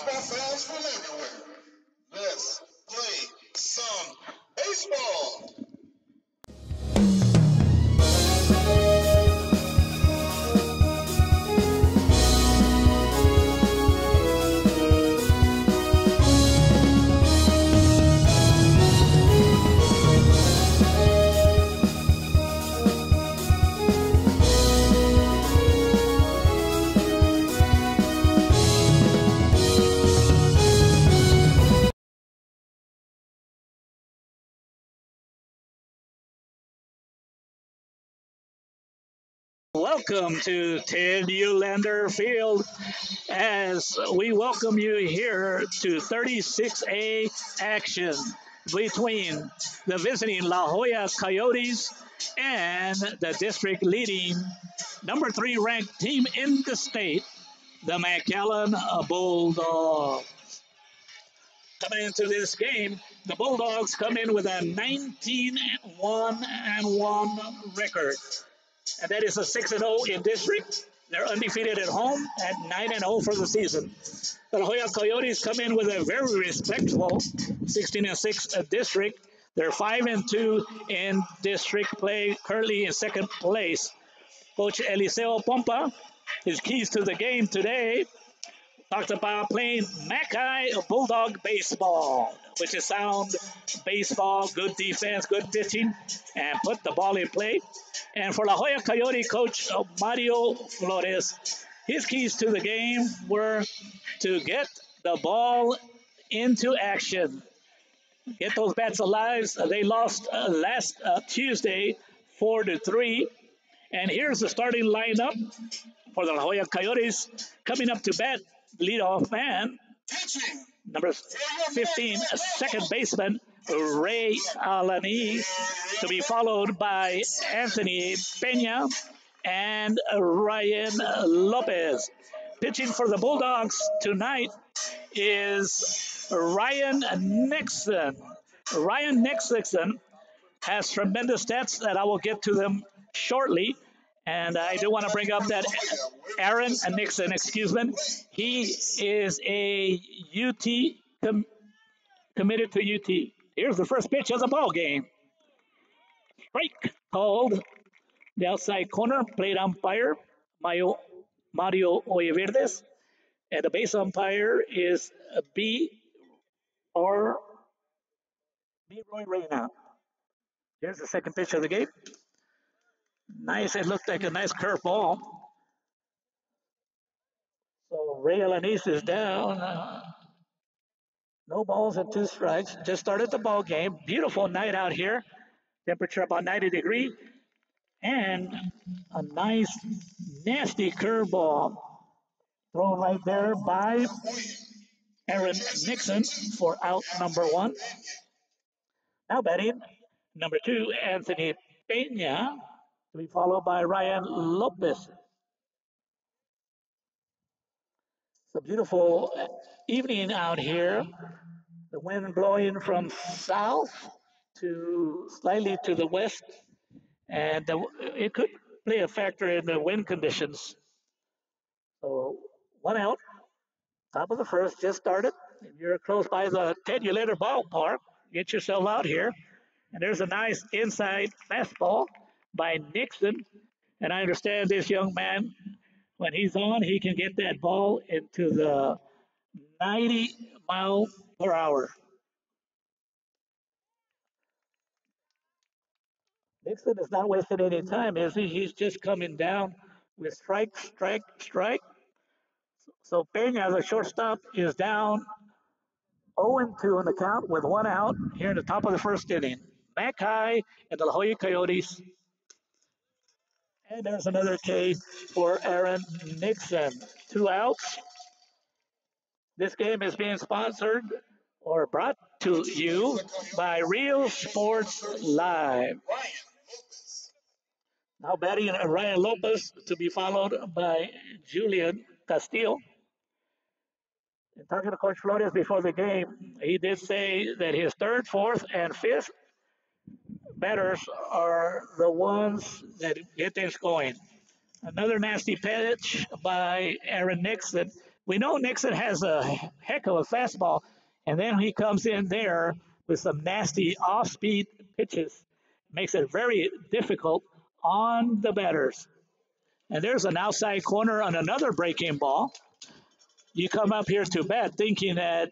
baseball fans from everywhere. Let's play some baseball. Welcome to Ted Ulander Field as we welcome you here to 36A action between the visiting La Joya Coyotes and the district leading number 3 ranked team in the state, the McAllen Bulldog. Coming into this game, the Bulldogs come in with a 19-1-1 record, and that is a 6-0 in district. They're undefeated at home at 9-0 for the season. The La Joya Coyotes come in with a very respectable 16-6 district. They're 5-2 in district play, currently in second place. Coach Eliseo Pompa, his keys to the game today, talked about playing Mackay Bulldog baseball, which is sound baseball, good defense, good pitching, and put the ball in play. And for La Joya Coyote coach Mario Flores, his keys to the game were to get the ball into action, get those bats alive. They lost last Tuesday 4-3. And here's the starting lineup for the La Joya Coyotes. Coming up to bat, leadoff man, number 15, second baseman, Ray Alani, to be followed by Anthony Pena and Ryan Lopez. Pitching for the Bulldogs tonight is Ryan Nixon. Ryan Nixon has tremendous stats that I will get to them shortly. And I do want to bring up that Aaron Nixon, excuse me, he is a committed to UT. Here's the first pitch of the ball game. Strike called. The outside corner, plate umpire, Mario Oyeverdes. And the base umpire is or B. Roy Reyna. Here's the second pitch of the game. Nice, it looked like a nice curve ball. So Ray Alanis is down. No balls and 2 strikes. Just started the ball game. Beautiful night out here. Temperature about 90 degrees. And a nice, nasty curveball thrown right there by Aaron Nixon for out number 1. Now batting number 2, Anthony Pena, to be followed by Ryan Lopez. It's a beautiful evening out here. The wind blowing from south to slightly to the west, and it could play a factor in the wind conditions. So 1 out, top of the first, just started. If you're close by the Ted Ulander ballpark, get yourself out here. And there's a nice inside fastball by Nixon. And I understand this young man, when he's on, he can get that ball into the 90 mile per hour. Nixon is not wasting any time, is he? He's just coming down with strike, strike, strike. So Pena, the shortstop, is down 0-2 on the count with 1 out here in the top of the first inning. Back high and the La Joya Coyotes. And there's another K for Aaron Nixon. 2 outs. This game is being sponsored or brought to you by Real Sports Live. Now batting Ryan Lopez, to be followed by Julian Castillo. And talking to Coach Flores before the game, he did say that his 3rd, 4th, and 5th batters are the ones that get things going. Another nasty pitch by Aaron Nixon We know Nixon has a heck of a fastball, and then he comes in there with some nasty off-speed pitches. Makes it very difficult on the batters. And there's an outside corner on another breaking ball. You come up here to bat thinking that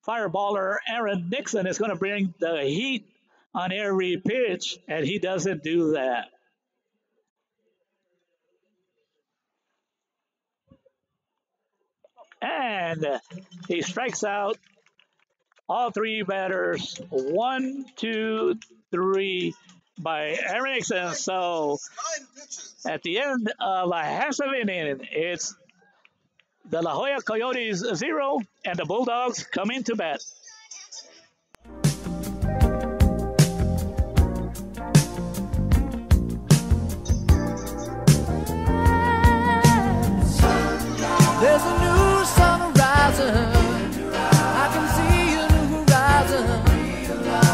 fireballer Aaron Nixon is going to bring the heat on every pitch, and he doesn't do that. And he strikes out all three batters. 1, 2, 3 by Aaron Nixon. So at the end of a half of an inning, it's the La Joya Coyotes 0 and the Bulldogs come into bat. There's a new sun rising. I can see a new horizon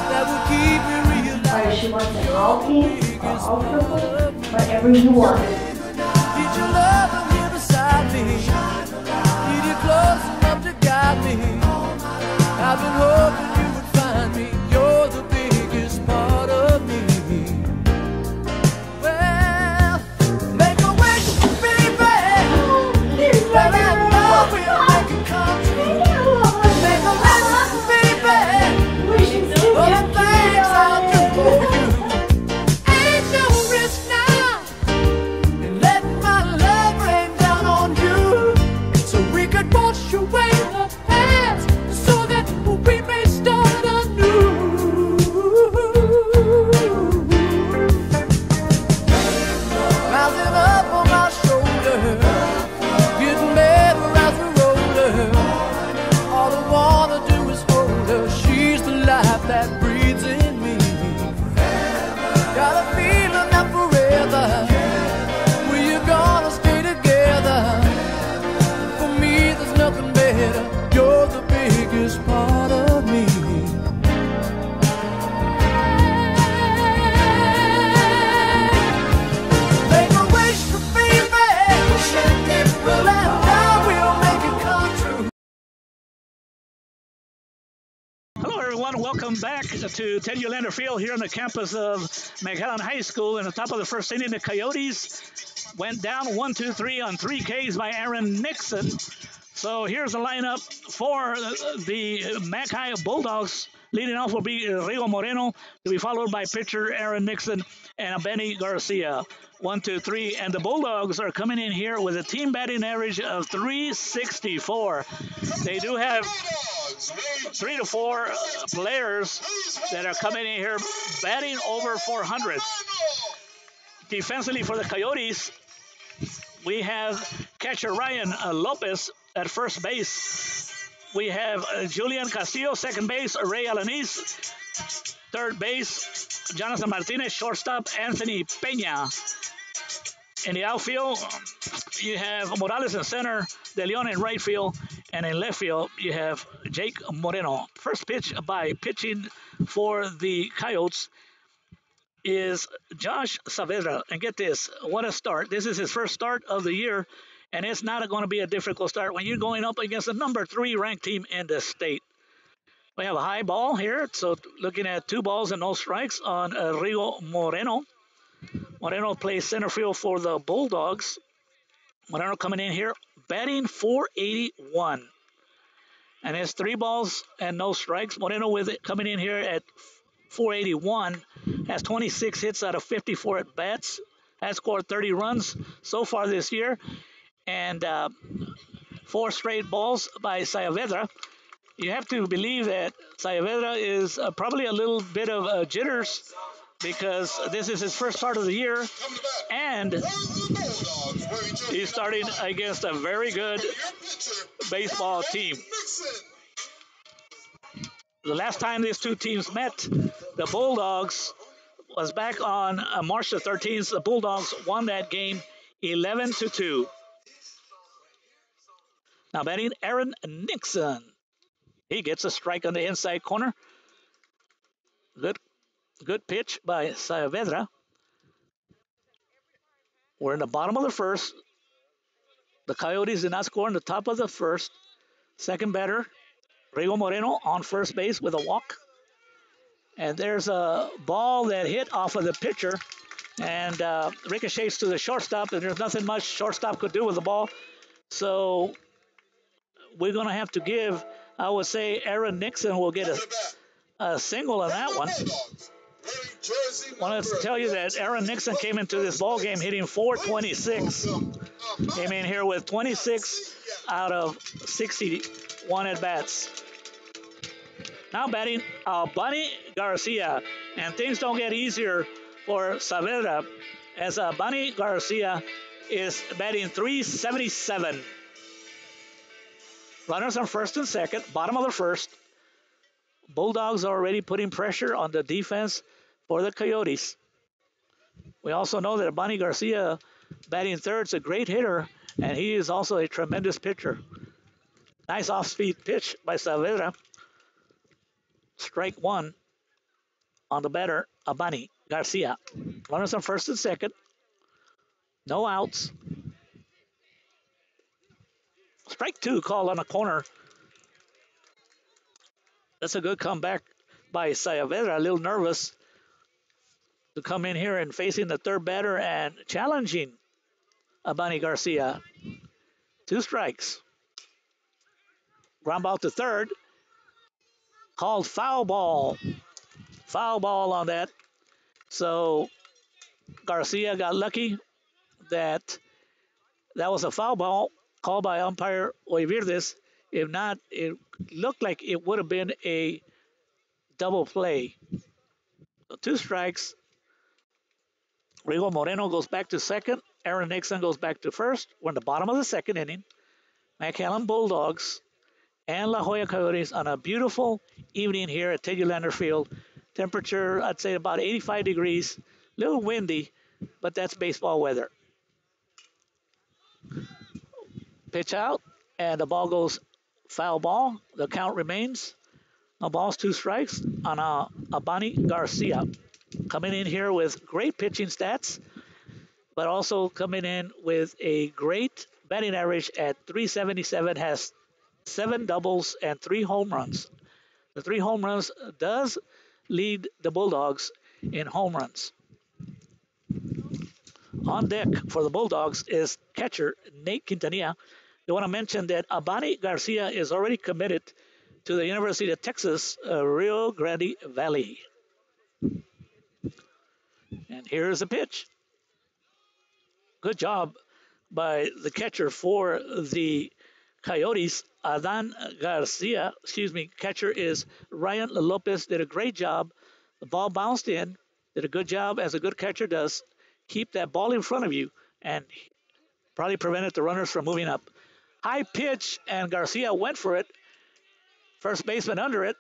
that will keep me realized. Whether she wants an all pink or all purple, whatever you want. Need your love here beside me. Need you close enough to guide me. I've been hoping you would find me. You're the biggest part of me. Well, make a wish, baby. Let it know we'll make it come true. Make a wish, baby. Wishing All the things I'll do for you. Ain't no risk now in letting my love rain down on you. So we could wash away the past so that we may start anew. Rising up on my shoulder, getting better as a roller. All I wanna do is hold her. She's the life that breathes in me. Got a feeling that forever we're gonna stay together. For me, there's nothing better. You're the biggest part of me. Make a wish, baby. Well, and now we'll make it come true. Hello, everyone. Welcome back to Ted Yolander Field here on the campus of McAllen High School. In the top of the first inning, the Coyotes went down 1-2-3 on 3 Ks by Aaron Nixon. So here's the lineup for the Mac High Bulldogs. Leading off will be Rigo Moreno, to be followed by pitcher Aaron Nixon and Benny Garcia. 1-2-3, and the Bulldogs are coming in here with a team batting average of 364. They do have 3 to 4 players that are coming in here batting over 400. Defensively for the Coyotes, we have catcher Ryan Lopez at first base. We have Julian Castillo, second base, Ray Alanis, third base, Jonathan Martinez, shortstop, Anthony Peña. In the outfield, you have Morales in center, De Leon in right field, and in left field, you have Jake Moreno. First pitch by pitching for the Coyotes is Josh Saavedra. And get this, what a start. This is his first start of the year, and it's not going to be a difficult start when you're going up against the number 3 ranked team in the state. We have a high ball here, so looking at 2 balls and no strikes on Rigo Moreno. Moreno plays center field for the Bulldogs. Moreno coming in here, batting .481. And it's 3 balls and no strikes. Moreno with it coming in here at .481. Has 26 hits out of 54 at bats. Has scored 30 runs so far this year. And 4 straight balls by Saavedra. You have to believe that Saavedra is probably a little bit of jitters, because this is his first start of the year, and he's starting against a very good baseball team. The last time these two teams met, the Bulldogs, was back on March the 13th. The Bulldogs won that game 11-2. Now batting Aaron Nixon. He gets a strike on the inside corner. Good pitch by Saavedra. We're in the bottom of the first. The Coyotes did not score in the top of the first. Second batter, Rigo Moreno on first base with a walk. And there's a ball that hit off of the pitcher and ricochets to the shortstop, and there's nothing much shortstop could do with the ball. So we're going to have to give, I would say, Aaron Nixon will get a single on that one. I want to tell you that Aaron Nixon came into this ball game hitting .426. Came in here with 26 out of 61 at bats. Now batting Bunny Garcia, and things don't get easier for Saavedra as Bunny Garcia is batting .377. Runners on first and second, bottom of the first. Bulldogs are already putting pressure on the defense for the Coyotes. We also know that Bunny Garcia batting third is a great hitter, and he is also a tremendous pitcher. Nice off-speed pitch by Saavedra. Strike one on the batter, Bunny Garcia. Runners on first and second. No outs. Strike two called on a corner. That's a good comeback by Saavedra. A little nervous to come in here and facing the third batter and challenging Bunny Garcia. Two strikes. Ground ball to third. Called foul ball. Foul ball on that. So Garcia got lucky that was a foul ball called by umpire Oivirdes. If not, it looked like it would have been a double play. So two strikes. Rigo Moreno goes back to second. Aaron Nixon goes back to first. We're in the bottom of the second inning. McAllen Bulldogs and La Joya Coyotes on a beautiful evening here at Ted Ulander Field. Temperature, I'd say about 85 degrees. A little windy, but that's baseball weather. Pitch out, and the ball goes foul ball. The count remains. No balls, two strikes on Bunny Garcia. Coming in here with great pitching stats, but also coming in with a great batting average at .377, has 7 doubles and 3 home runs. The 3 home runs does lead the Bulldogs in home runs. On deck for the Bulldogs is catcher Nate Quintanilla. I want to mention that Bunny Garcia is already committed to the University of Texas, Rio Grande Valley. And here's a pitch. Good job by the catcher for the Coyotes, catcher is Ryan Lopez, did a great job. The ball bounced in, did a good job as a good catcher does. Keep that ball in front of you and probably prevented the runners from moving up. High pitch, and Garcia went for it. First baseman under it.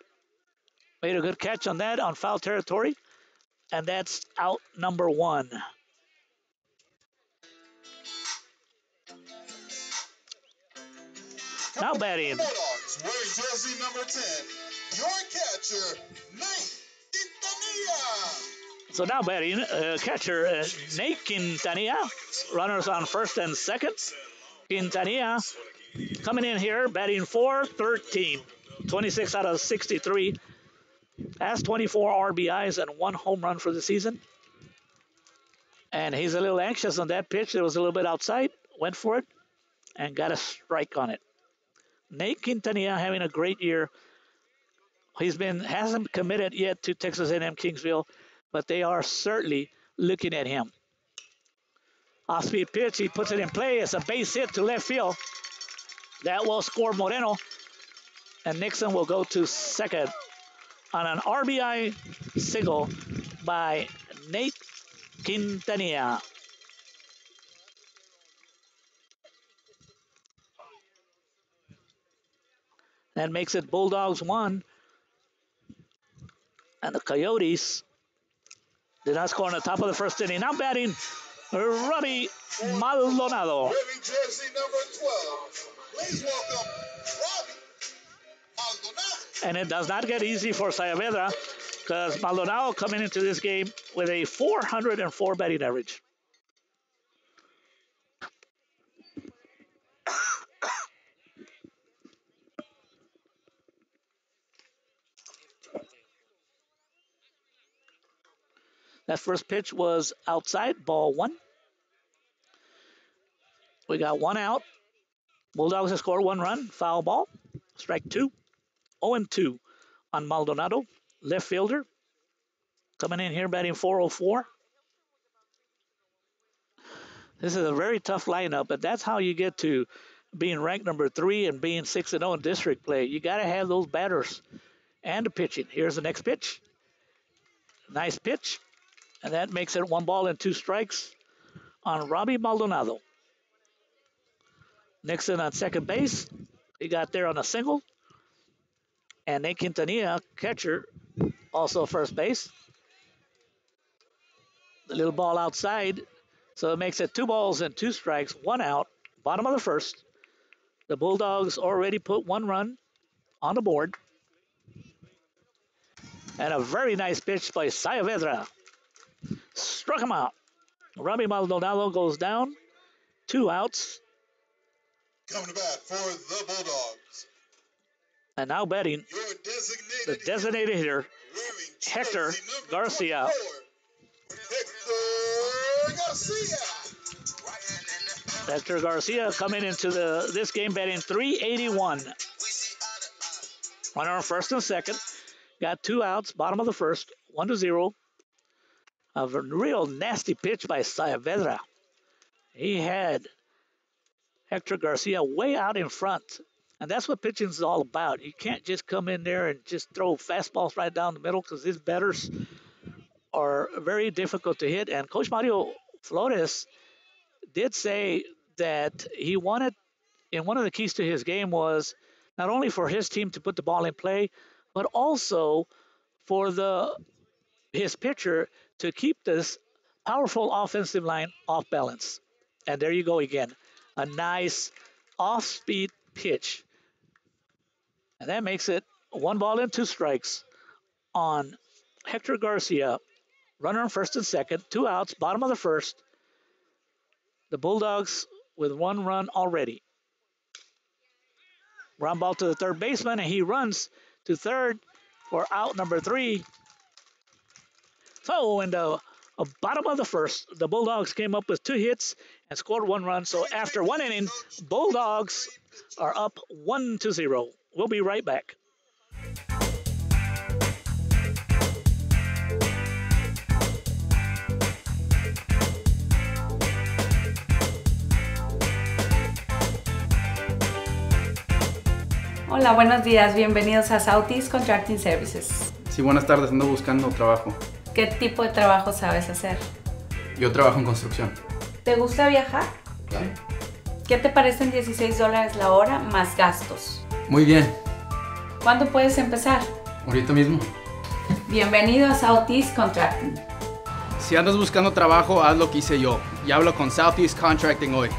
Made a good catch on that on foul territory. And that's out number 1. Now batting. Bulldogs wearing jersey number 10, your catcher, Nate Quintanilla. So now batting, catcher Nate Quintanilla. Runners on first and second. Quintanilla coming in here, batting .413. 26 out of 63. Has 24 RBIs and 1 home run for the season. And he's a little anxious on that pitch. It was a little bit outside. Went for it and got a strike on it. Nate Quintanilla having a great year. Hasn't committed yet to Texas A&M Kingsville, but they are certainly looking at him. Off-speed pitch, he puts it in play. It's a base hit to left field. That will score Moreno, and Nixon will go to second on an RBI single by Nate Quintanilla. That makes it Bulldogs 1. And the Coyotes did not score on the top of the first inning. Now batting, Robbie Maldonado. Wearing jersey number 12, please welcome Robbie Maldonado. And it does not get easy for Saavedra because Maldonado coming into this game with a .404 batting average. That first pitch was outside, ball one. We got one out. Bulldogs have scored one run, foul ball, strike two. 0-2 on Maldonado, left fielder. Coming in here batting 404. This is a very tough lineup, but that's how you get to being ranked number 3 and being 6-0 in district play. You got to have those batters and the pitching. Here's the next pitch. Nice pitch. And that makes it 1-2 on Robbie Maldonado. Nixon on second base. He got there on a single. And Nate Quintanilla, catcher, also first base. The little ball outside. So it makes it 2-2, 1 out. Bottom of the first. The Bulldogs already put 1 run on the board. And a very nice pitch by Saavedra. Struck him out. Robbie Maldonado goes down. 2 outs. Coming to bat for the Bulldogs. And now batting the designated hitter, Hector Garcia. Hector Garcia coming into this game batting .381. Runner on first and second. Got 2 outs, bottom of the first, 1-0. A real nasty pitch by Saavedra. He had Hector Garcia way out in front. And that's what pitching is all about. You can't just come in there and just throw fastballs right down the middle because these batters are very difficult to hit. And Coach Mario Flores did say that he wanted, and one of the keys to his game was not only for his team to put the ball in play, but also for his pitcher to keep this powerful offensive line off balance. And there you go again. A nice off-speed pitch. And that makes it 1-2 on Hector Garcia. Runner on first and second. 2 outs, bottom of the first. The Bulldogs with 1 run already. Ground ball to the third baseman, and he runs to third for out number 3. So in the bottom of the first, the Bulldogs came up with 2 hits and scored 1 run. So after 1 inning, Bulldogs are up 1-0. We'll be right back. Hola, buenos días. Bienvenidos a Southeast Contracting Services. Sí, buenas tardes. Ando buscando trabajo. ¿Qué tipo de trabajo sabes hacer? Yo trabajo en construcción. ¿Te gusta viajar? Claro. ¿Qué te parecen $16 la hora más gastos? Muy bien. ¿Cuándo puedes empezar? Ahorita mismo. Bienvenido a Southeast Contracting. Si andas buscando trabajo, haz lo que hice yo. Y hablo con Southeast Contracting hoy.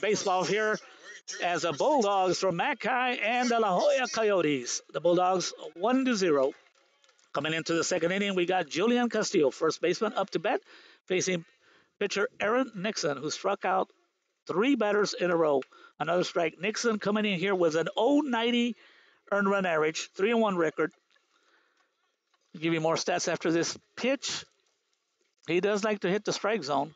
Baseball here as the Bulldogs from Mackay and the La Joya Coyotes. The Bulldogs 1-0. Coming into the second inning, we got Julian Castillo, first baseman, up to bat, facing pitcher Aaron Nixon, who struck out 3 batters in a row. Another strike. Nixon coming in here with an .090 earned run average, 3-1 record. I'll give you more stats after this pitch. He does like to hit the strike zone.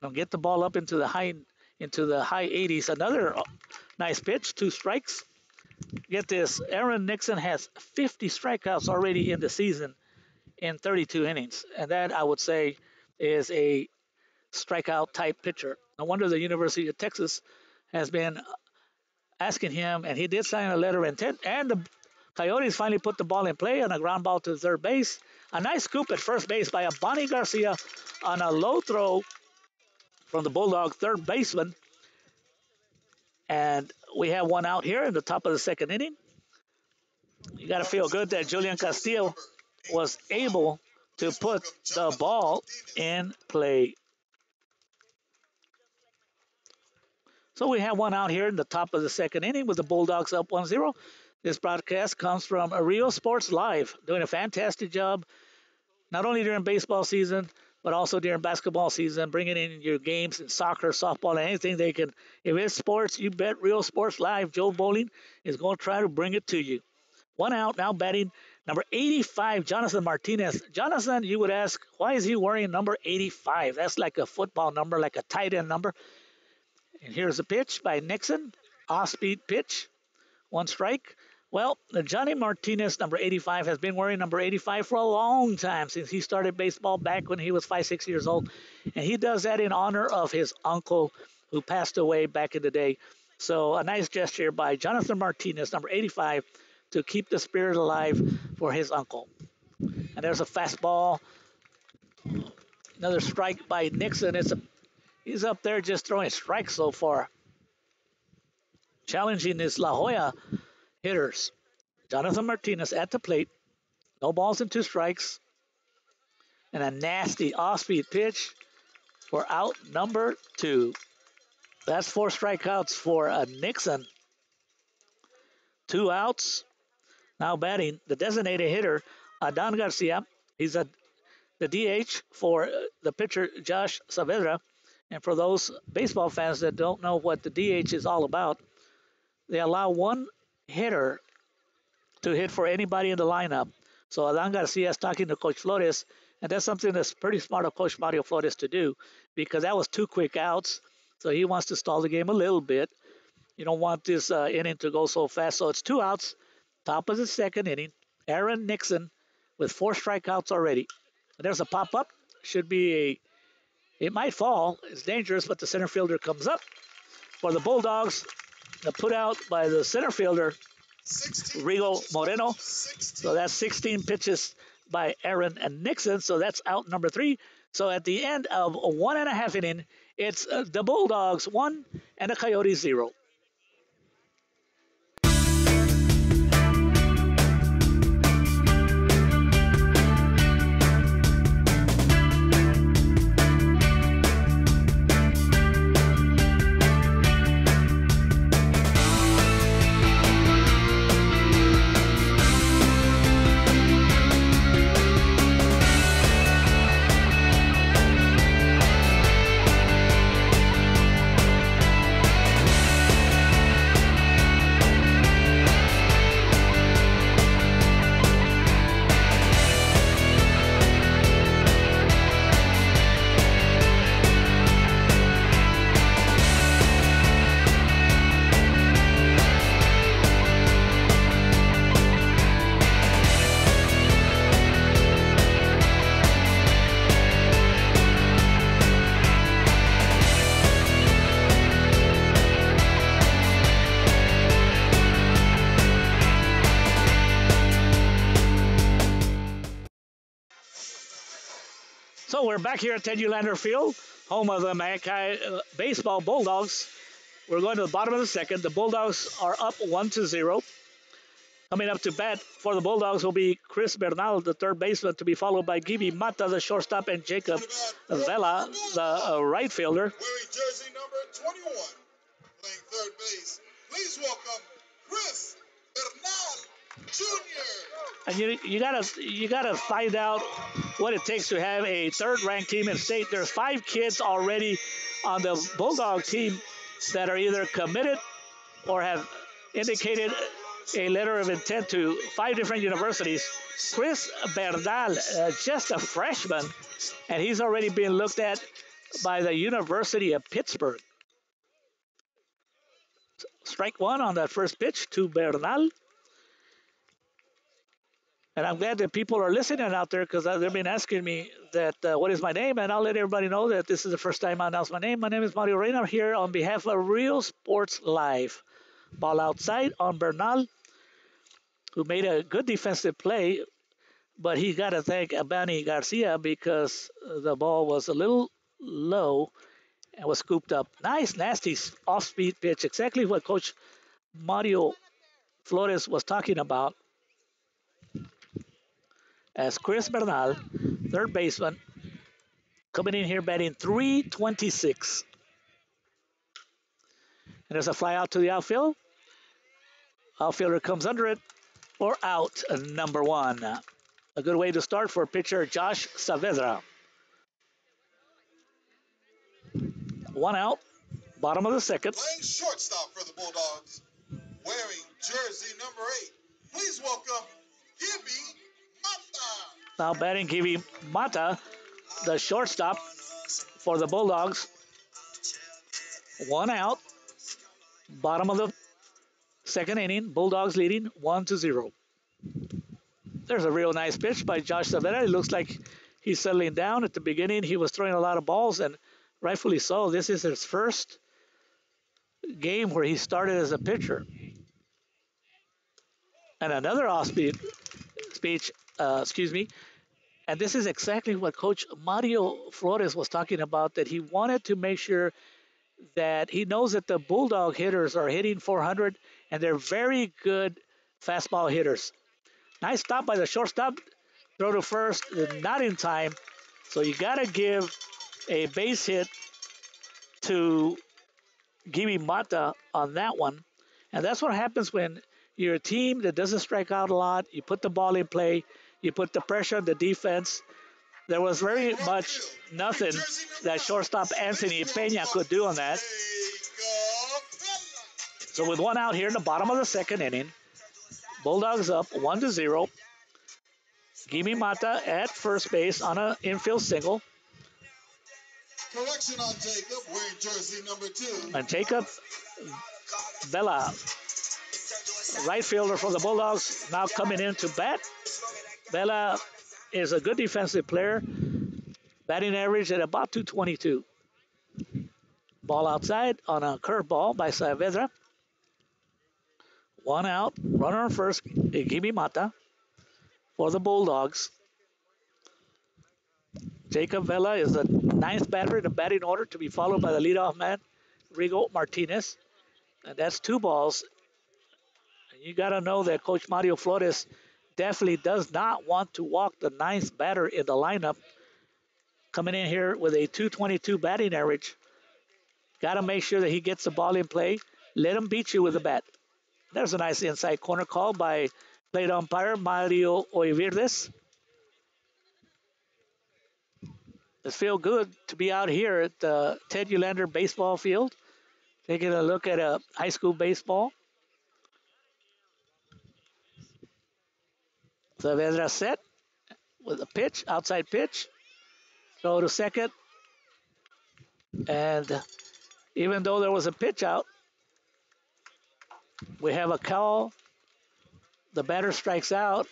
Now get the ball up into the high 80s. Another nice pitch, 2 strikes. Get this, Aaron Nixon has 50 strikeouts already in the season in 32 innings. And that, I would say, is a strikeout type pitcher. No wonder the University of Texas has been asking him, and he did sign a letter of intent. And the Coyotes finally put the ball in play on a ground ball to third base. A nice scoop at first base by Bonnie Garcia on a low throw from the Bulldog third baseman. And we have one out here in the top of the second inning. You got to feel good that Julian Castillo was able to put the ball in play. So we have one out here in the top of the second inning with the Bulldogs up 1-0. This broadcast comes from Rio Sports Live, doing a fantastic job, not only during baseball season, but also during basketball season, bringing in your games in soccer, softball, and anything they can. If it's sports, you bet Real Sports Live, Joe Bowling is going to try to bring it to you. One out, now batting number 85, Jonathan Martinez. Jonathan, you would ask, why is he wearing number 85? That's like a football number, like a tight end number. And here's the pitch by Nixon. Off-speed pitch. One strike. Well, Johnny Martinez, number 85, has been wearing number 85 for a long time, since he started baseball back when he was 5-6 years old. And he does that in honor of his uncle who passed away back in the day. So a nice gesture by Jonathan Martinez, number 85, to keep the spirit alive for his uncle. And there's a fastball. Another strike by Nixon. He's up there just throwing strikes so far. Challenging his La Joya hitters. Jonathan Martinez at the plate. No balls and 2 strikes. And a nasty off-speed pitch for out number 2. That's 4 strikeouts for Nixon. 2 outs. Now batting the designated hitter, Adan Garcia. He's the DH for the pitcher, Josh Saavedra. And for those baseball fans that don't know what the DH is all about, they allow one hitter to hit for anybody in the lineup. So Adan Garcia is talking to Coach Flores, and that's something that's pretty smart of Coach Mario Flores to do, because that was 2 quick outs. So he wants to stall the game a little bit. You don't want this inning to go so fast. So it's 2 outs, top of the second inning. Aaron Nixon with 4 strikeouts already. And there's a pop-up. Should be it might fall. It's dangerous, but the center fielder comes up. For the Bulldogs, put out by the center fielder, Rigo Moreno. So that's 16 pitches by Aaron and Nixon. So that's out number 3. So at the end of 1.5 inning, it's the Bulldogs 1 and the Coyotes 0. So we're back here at Ted Ulander Field, home of the McAllen baseball Bulldogs. We're going to the bottom of the second. The Bulldogs are up 1-0. Coming up to bat for the Bulldogs will be Chris Bernal, the third baseman, to be followed by Gibi Mata, the shortstop, and Jacob Vela, the right fielder. Wearing jersey number 21, playing third base. Please welcome Chris Bernal Jr. And you gotta find out what it takes to have a third-ranked team in state. There's 5 kids already on the Bulldog team that are either committed or have indicated a letter of intent to 5 different universities. Chris Bernal, just a freshman, and he's already being looked at by the University of Pittsburgh. Strike 1 on that first pitch to Bernal. And I'm glad that people are listening out there because they've been asking me that what is my name, and I'll let everybody know that this is the first time I announce my name. My name is Mario Reina here on behalf of Real Sports Live. Ball outside on Bernal, who made a good defensive play, but he got to thank Abani Garcia because the ball was a little low and was scooped up. Nice, nasty off-speed pitch, exactly what Coach Mario Flores was talking about. As Chris Bernal, third baseman, coming in here batting 326. And there's a fly out to the outfield. Outfielder comes under it, or out, number one. A good way to start for pitcher Josh Saavedra. One out, bottom of the second. Playing shortstop for the Bulldogs, wearing jersey number 8. Please welcome Gibby Mata. Now batting Gibby Mata, the shortstop for the Bulldogs. One out, bottom of the second inning. Bulldogs leading 1-0. There's a real nice pitch by Josh Saavedra. It looks like he's settling down. At the beginning, he was throwing a lot of balls, and rightfully so. This is his first game where he started as a pitcher. And another off-speed speech, and this is exactly what Coach Mario Flores was talking about, that he wanted to make sure that he knows that the Bulldog hitters are hitting 400, and they're very good fastball hitters. Nice stop by the shortstop. Throw to first, not in time. So you got to give a base hit to Gibby Mata on that one. And that's what happens when you're a team that doesn't strike out a lot. You put the ball in play. You put the pressure on the defense. There was very much nothing that shortstop Anthony Peña could do on that. So with one out here in the bottom of the second inning, Bulldogs up 1-0. Gibby Mata at first base on an infield single. Correction on Jacob, wearing jersey number 2. And Jacob Vela, right fielder for the Bulldogs, now coming in to bat. Vela is a good defensive player, batting average at about 222. Ball outside on a curveball by Saavedra. One out, runner on first, Gibby Mata for the Bulldogs. Jacob Vela is the ninth batter in the batting order, to be followed by the leadoff man, Rigo Martinez. And that's 2 balls. And you got to know that Coach Mario Flores definitely does not want to walk the ninth batter in the lineup. Coming in here with a 222 batting average. Got to make sure that he gets the ball in play. Let him beat you with the bat. There's a nice inside corner call by plate umpire Mario Oivirdes. It feels good to be out here at the Ted Ulander baseball field, taking a look at a high school baseball. Saavedra set with a pitch, outside pitch. Throw to second. And even though there was a pitch out, we have a call. The batter strikes out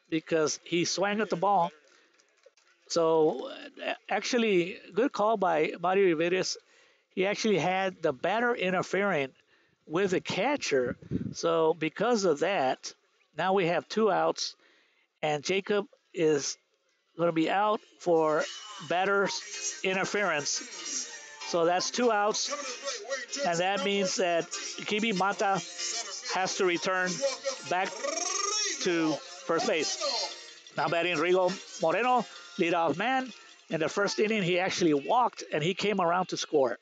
because he swung at the ball. So actually, good call by Mario Rivera. He actually had the batter interfering with the catcher. So because of that, now we have 2 outs, and Jacob is going to be out for batter's interference. So that's 2 outs, and that means that Gibby Mata has to return back to first base. Now batting Rigo Moreno, leadoff man. In the first inning, he actually walked, and he came around to score.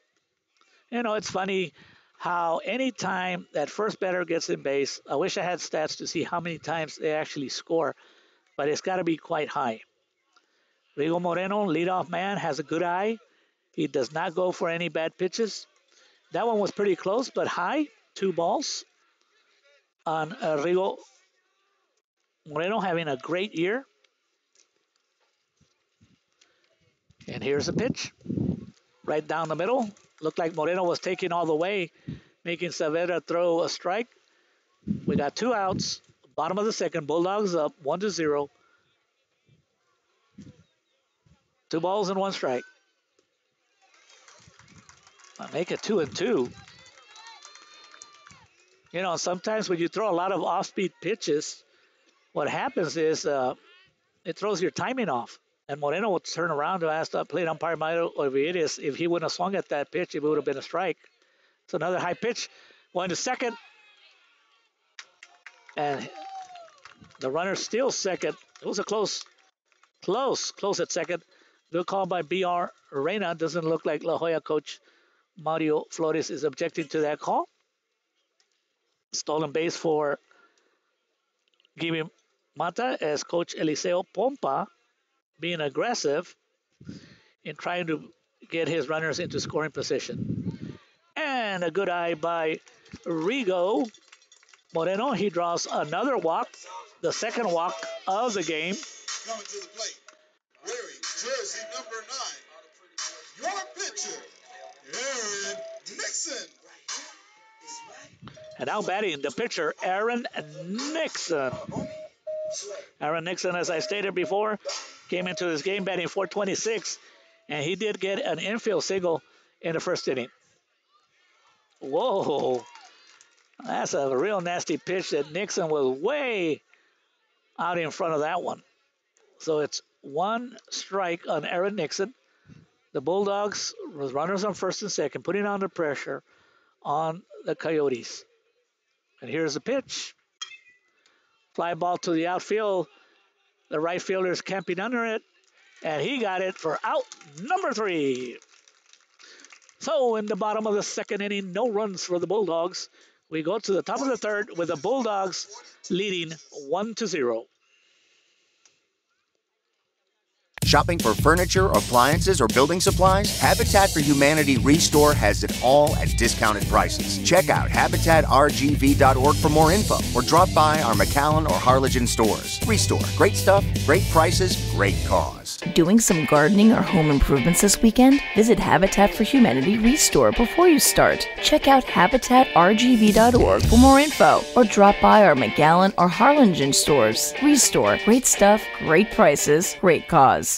You know, it's funny how any time that first batter gets in base, I wish I had stats to see how many times they actually score, but it's got to be quite high. Rigo Moreno, leadoff man, has a good eye. He does not go for any bad pitches. That one was pretty close, but high. 2 balls on Rigo Moreno, having a great year. And here's a pitch. Right down the middle. Looked like Moreno was taking all the way, making Saavedra throw a strike. We got 2 outs. Bottom of the second. Bulldogs up 1-0. 2 balls and 1 strike. I make it 2-2. You know, sometimes when you throw a lot of off-speed pitches, what happens is it throws your timing off. And Moreno will turn around to ask the plate umpire Mario Olvides if he wouldn't have swung at that pitch, it would have been a strike. It's another high pitch. Going to second. And the runner steals second. It was a close at second. Good call by B.R. Reina. Doesn't look like La Jolla coach Mario Flores is objecting to that call. Stolen base for Gibi Mata as coach Eliseo Pompa being aggressive in trying to get his runners into scoring position. And a good eye by Rigo Moreno. He draws another walk, the second walk of the game. Coming to the plate, wearing jersey number 9, your pitcher, Aaron Nixon. And now batting the pitcher, Aaron Nixon. Aaron Nixon, as I stated before, came into this game batting .426, and he did get an infield single in the first inning. Whoa, that's a real nasty pitch that Nixon was way out in front of that one. So it's 1 strike on Aaron Nixon. The Bulldogs with runners on first and second, putting on the pressure on the Coyotes. And here's the pitch. Fly ball to the outfield. The right fielder is camping under it, and he got it for out number 3. So in the bottom of the second inning, no runs for the Bulldogs. We go to the top of the third with the Bulldogs leading 1-0. Shopping for furniture, appliances, or building supplies? Habitat for Humanity Restore has it all at discounted prices. Check out habitatrgv.org for more info or drop by our McAllen or Harlingen stores. Restore. Great stuff, great prices, great cause. Doing some gardening or home improvements this weekend? Visit Habitat for Humanity Restore before you start. Check out habitatrgv.org for more info or drop by our McAllen or Harlingen stores. Restore. Great stuff, great prices, great cause.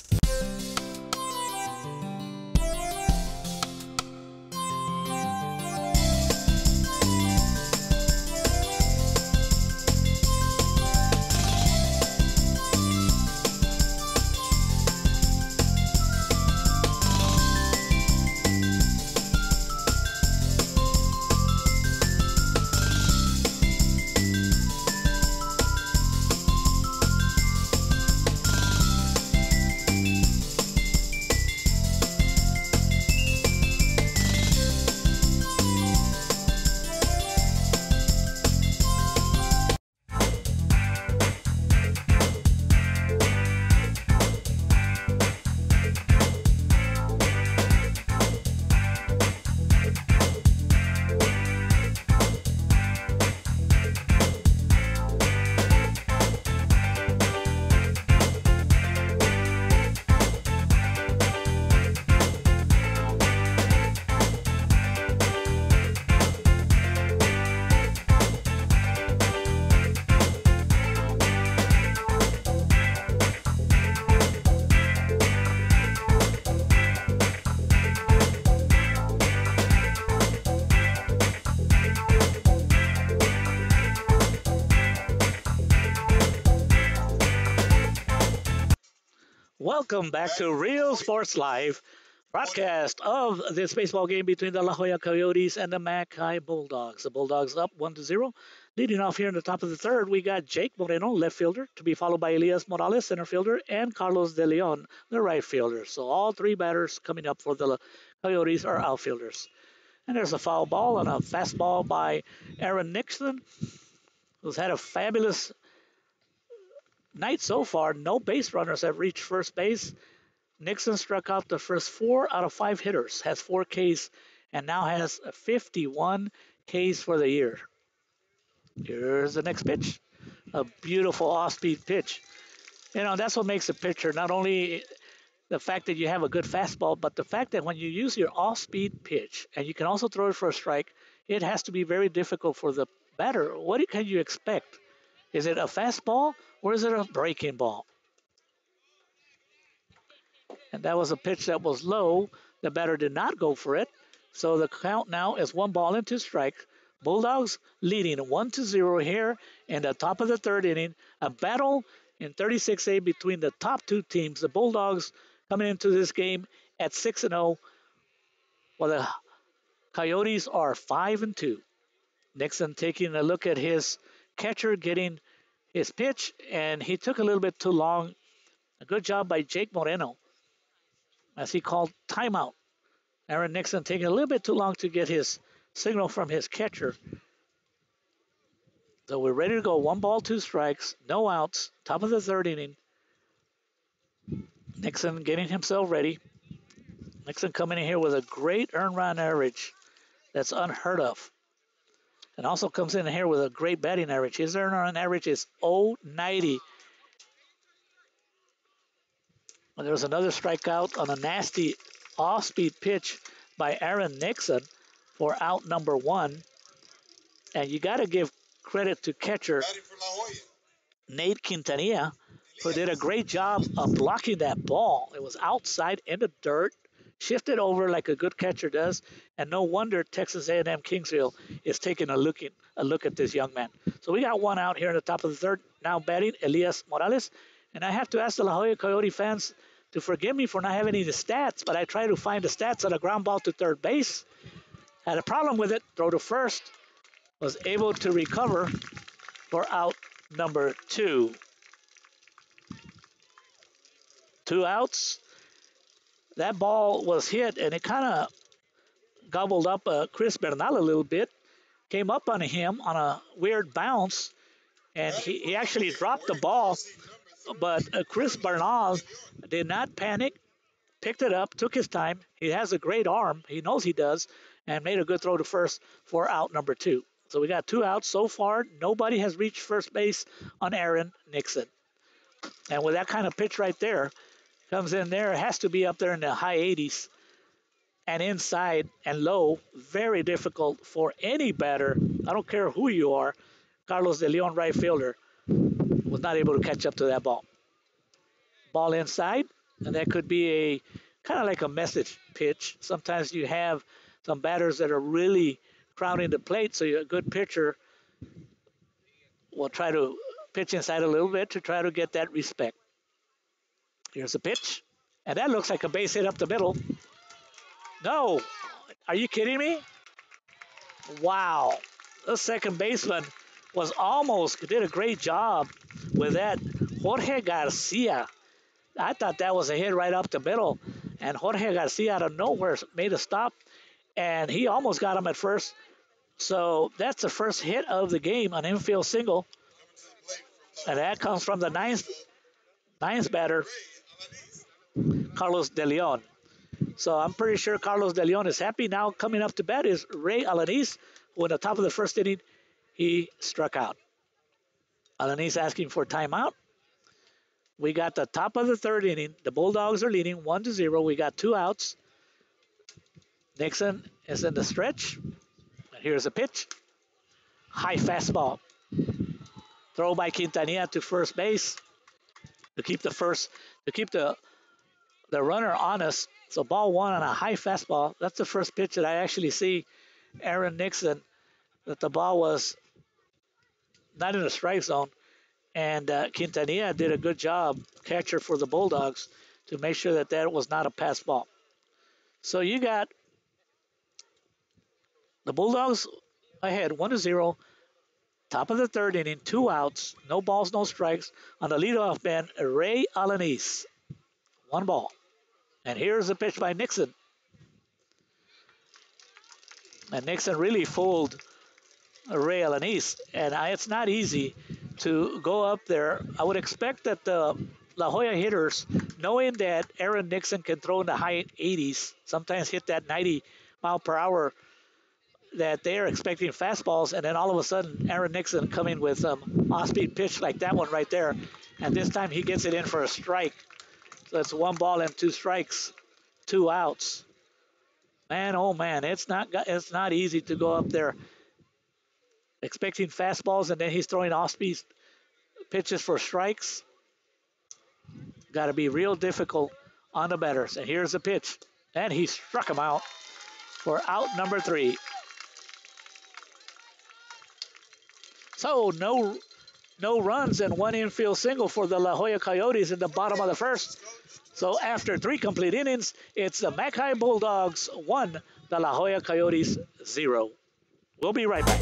Welcome back to Real Sports Live, broadcast of this baseball game between the La Jolla Coyotes and the Mackay Bulldogs. The Bulldogs up 1-0. Leading off here in the top of the third, we got Jake Moreno, left fielder, to be followed by Elias Morales, center fielder, and Carlos De Leon, the right fielder. So all 3 batters coming up for the Coyotes are outfielders. And there's a foul ball and a fastball by Aaron Nixon, who's had a fabulous night so far. No base runners have reached first base. Nixon struck out the first 4 out of 5 hitters, has 4 Ks, and now has 51 Ks for the year. Here's the next pitch. A beautiful off-speed pitch. You know, that's what makes a pitcher, not only the fact that you have a good fastball, but the fact that when you use your off-speed pitch, and you can also throw it for a strike, it has to be very difficult for the batter. What can you expect? Is it a fastball or is it a breaking ball? And that was a pitch that was low. The batter did not go for it. So the count now is 1-2 strikes. Bulldogs leading 1-0 here in the top of the third inning. A battle in 36A between the top two teams. The Bulldogs coming into this game at 6-0, while the Coyotes are 5-2. Nixon taking a look at his catcher, getting his pitch, and he took a little bit too long. A good job by Jake Moreno as he called timeout. Aaron Nixon taking a little bit too long to get his signal from his catcher. So we're ready to go. 1-2 strikes, no outs, top of the third inning. Nixon getting himself ready. Nixon coming in here with a great earned run average that's unheard of. And also comes in here with a great batting average. His earned run average is 0.90. And there's another strikeout on a nasty off-speed pitch by Aaron Nixon for out number 1. And you got to give credit to catcher Nate Quintanilla, who did a great job of blocking that ball. It was outside in the dirt, shifted over like a good catcher does, and no wonder Texas A&M Kingsville is taking a look at this young man. So we got one out here in the top of the third. Now batting, Elias Morales. And I have to ask the La Jolla Coyote fans to forgive me for not having any stats, but I tried to find the stats on a ground ball to third base. Had a problem with it, throw to first, was able to recover for out number 2. 2 outs. That ball was hit, and it kind of gobbled up Chris Bernal a little bit. Came up on him on a weird bounce, and he actually dropped the ball. But Chris Bernal did not panic, picked it up, took his time. He has a great arm. He knows he does, and made a good throw to first for out number 2. So we got 2 outs so far. Nobody has reached first base on Aaron Nixon. And with that kind of pitch right there, comes in there, it has to be up there in the high 80s and inside and low. Very difficult for any batter. I don't care who you are. Carlos De Leon, right fielder, was not able to catch up to that ball. Ball inside, and that could be a kind of like a message pitch. Sometimes you have some batters that are really crowding the plate, so a good pitcher will try to pitch inside a little bit to try to get that respect. Here's a pitch, and that looks like a base hit up the middle. No, are you kidding me? Wow, the second baseman did a great job with that. Jorge Garcia, I thought that was a hit right up the middle, and Jorge Garcia out of nowhere made a stop, and he almost got him at first. So that's the first hit of the game, an infield single, and that comes from the ninth batter, Carlos De Leon. So I'm pretty sure Carlos De Leon is happy. Now coming up to bat is Ray Alanis, who in the top of the first inning, he struck out. Alanis asking for timeout. We got the top of the third inning. The Bulldogs are leading 1-0. We got 2 outs. Nixon is in the stretch. Here's a pitch. High fastball. Throw by Quintanilla to first base to keep the runner honest. So ball 1 on a high fastball. That's the first pitch that I actually see Aaron Nixon, that the ball was not in the strike zone. And Quintanilla did a good job, catcher for the Bulldogs, to make sure that was not a pass ball. So you got the Bulldogs ahead 1-0. Top of the third inning, 2 outs, no balls, no strikes. On the leadoff man, Ray Alanis. 1 ball. And here's the pitch by Nixon. And Nixon really fooled Ray Alanis. And it's not easy to go up there. I would expect that the La Jolla hitters, knowing that Aaron Nixon can throw in the high 80s, sometimes hit that 90 mile per hour, that they're expecting fastballs, and then all of a sudden Aaron Nixon coming with some off-speed pitch like that one right there, and this time he gets it in for a strike. So it's 1 ball and 2 strikes, 2 outs. Man, oh man, it's not easy to go up there expecting fastballs, and then he's throwing off-speed pitches for strikes. Got to be real difficult on the batters. And here's the pitch. And he struck him out for out number 3. So no runs and 1 infield single for the La Joya Coyotes in the bottom of the first. So after 3 complete innings, it's the Mackay Bulldogs 1, the La Joya Coyotes 0. We'll be right back.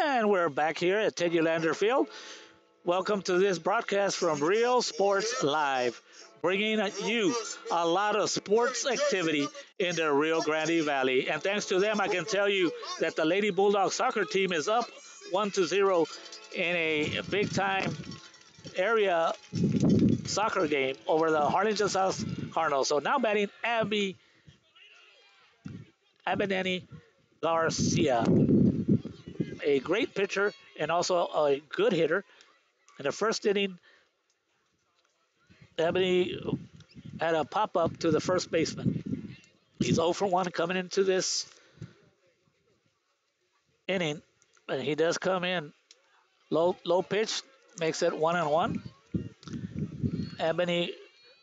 And we're back here at Ted Ulander Field. Welcome to this broadcast from Real Sports Live, bringing you a lot of sports activity in the Rio Grande Valley. And thanks to them, I can tell you that the Lady Bulldog soccer team is up 1-0 in a big-time area soccer game over the Harlingen South Cardinals. So now batting Abanani Garcia, a great pitcher and also a good hitter. In the first inning, Ebony had a pop-up to the first baseman. He's 0 for 1 coming into this inning, and he does come in low pitch, makes it 1-1. Ebony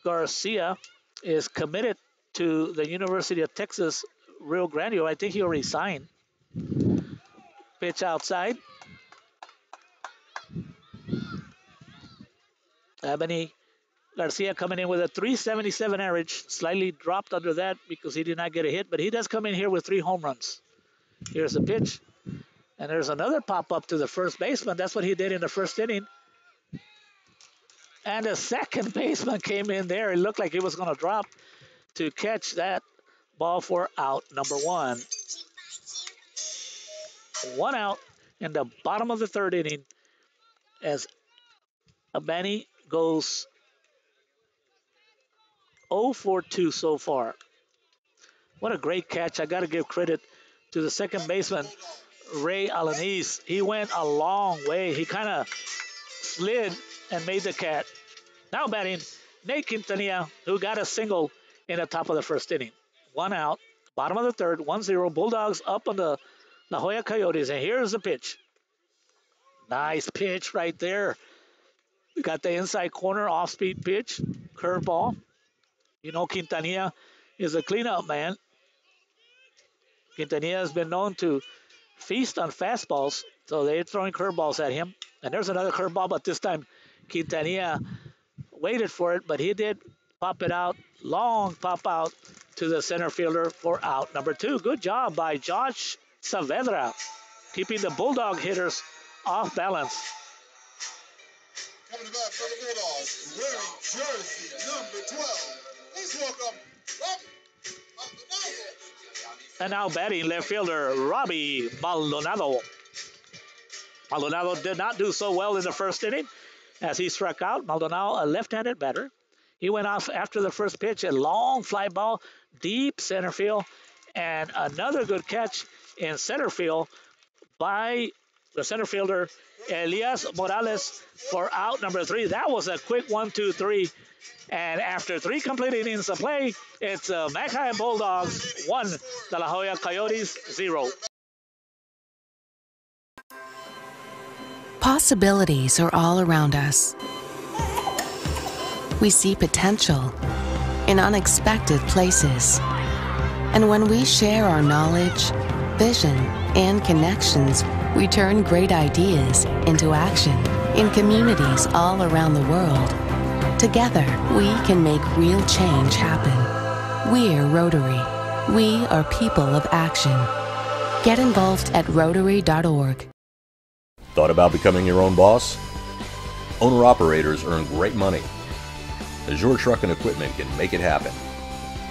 Garcia is committed to the University of Texas Rio Grande. I think he already signed. Pitch outside. Ebony Garcia coming in with a 377 average, slightly dropped under that because he did not get a hit, but he does come in here with 3 home runs. Here's the pitch, and there's another pop-up to the first baseman. That's what he did in the first inning. And the second baseman came in there. It looked like he was going to drop to catch that ball for out number 1. 1 out in the bottom of the third inning as Abani goes 0 for 2 so far. What a great catch. I got to give credit to the second baseman, Ray Alanis. He went a long way. He kind of slid and made the catch. Now batting, Nate Quintanilla, who got a single in the top of the first inning. 1 out, bottom of the third, 1-0. Bulldogs up on the La Joya Coyotes. And here's the pitch. Nice pitch right there. We got the inside corner, off-speed pitch, curveball. You know, Quintanilla is a cleanup man. Quintanilla has been known to feast on fastballs, so they're throwing curveballs at him. And there's another curveball, but this time Quintanilla waited for it, but he did pop it out. Long pop out to the center fielder for out number 2. Good job by Josh Saavedra, keeping the Bulldog hitters off balance. Coming back for the Bulldogs, wearing jersey number 12. Please welcome Rob Maldonado. And now batting left fielder Robbie Maldonado. Maldonado did not do so well in the first inning as he struck out. Maldonado, a left-handed batter. He went off after the first pitch, a long fly ball, deep center field, and another good catch in center field by the center fielder, Elias Morales, for out number 3. That was a quick 1-2-3. And after 3 complete innings of play, it's McAllen Bulldogs 1, De La Joya Coyotes 0. Possibilities are all around us. We see potential in unexpected places. And when we share our knowledge, vision, and connections, we turn great ideas into action in communities all around the world. Together, we can make real change happen. We're Rotary. We are people of action. Get involved at Rotary.org. Thought about becoming your own boss? Owner-operators earn great money. Azure Truck and Equipment can make it happen.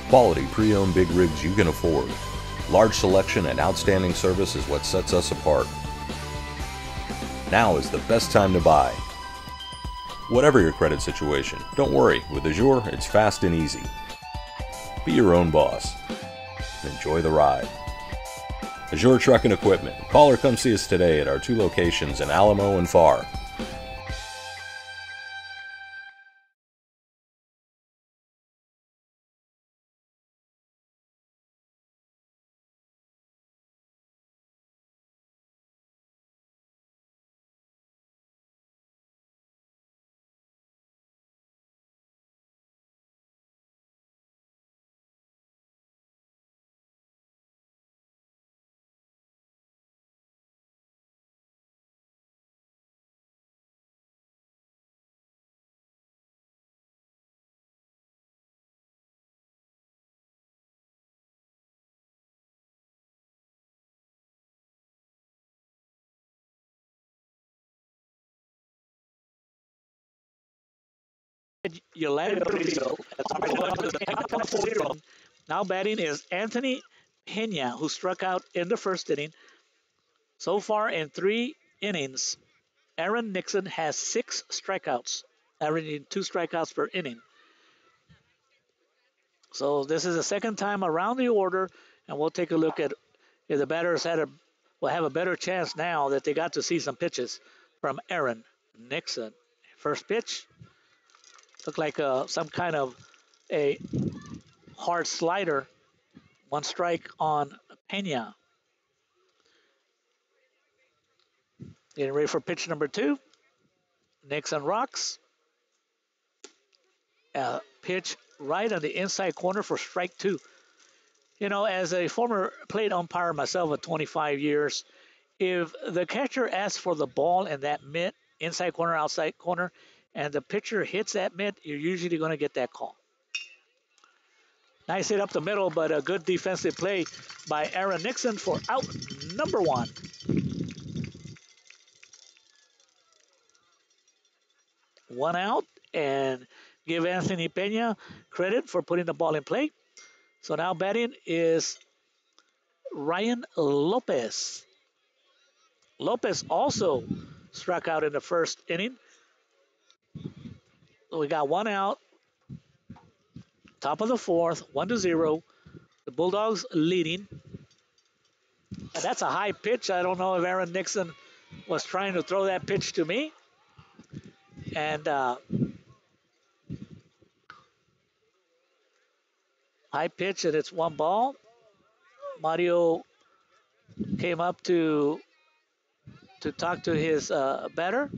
Quality pre-owned big rigs you can afford. Large selection and outstanding service is what sets us apart. Now is the best time to buy. Whatever your credit situation, don't worry. With Azure, it's fast and easy. Be your own boss. Enjoy the ride. Azure Truck and Equipment. Call or come see us today at our 2 locations in Alamo and Farr. Now batting is Anthony Pena, who struck out in the first inning. So far in 3 innings, Aaron Nixon has 6 strikeouts, averaging 2 strikeouts per inning. So this is the second time around the order, and we'll take a look at if the batters will have a better chance now that they got to see some pitches from Aaron Nixon. First pitch looked like some kind of a hard slider. 1 strike on Pena. Getting ready for pitch number 2. Nixon rocks. Pitch right on the inside corner for strike 2. You know, as a former plate umpire myself of 25 years, if the catcher asks for the ball in that mitt, inside corner, outside corner, and the pitcher hits that mitt, you're usually going to get that call. Nice hit up the middle, but a good defensive play by Aaron Nixon for out number 1. One out, and give Anthony Pena credit for putting the ball in play. So now batting is Ryan Lopez. Lopez also struck out in the first inning. We got 1 out. Top of the 4th, 1-0. The Bulldogs leading. And that's a high pitch. I don't know if Aaron Nixon was trying to throw that pitch to me. And high pitch, and it's 1 ball. Mario came up to talk to his batter.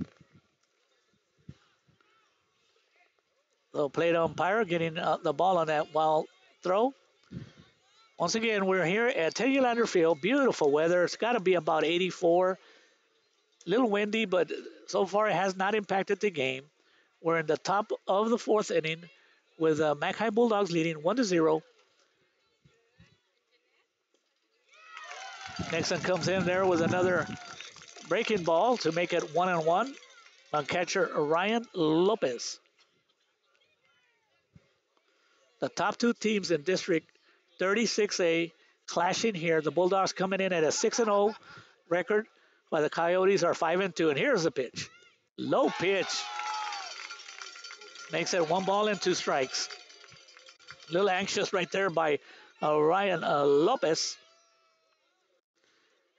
The plate umpire getting the ball on that wild throw. Once again, we're here at Tegulander Field. Beautiful weather. It's got to be about 84. A little windy, but so far it has not impacted the game. We're in the top of the 4th inning with McAllen Bulldogs leading 1-0. Nixon comes in there with another breaking ball to make it 1-1 on catcher Ryan Lopez. The top 2 teams in District 36A clashing here. The Bulldogs coming in at a 6-0 record, while the Coyotes are 5-2. And here's the pitch. Low pitch. Makes it 1 ball and 2 strikes. A little anxious right there by Ryan Lopez.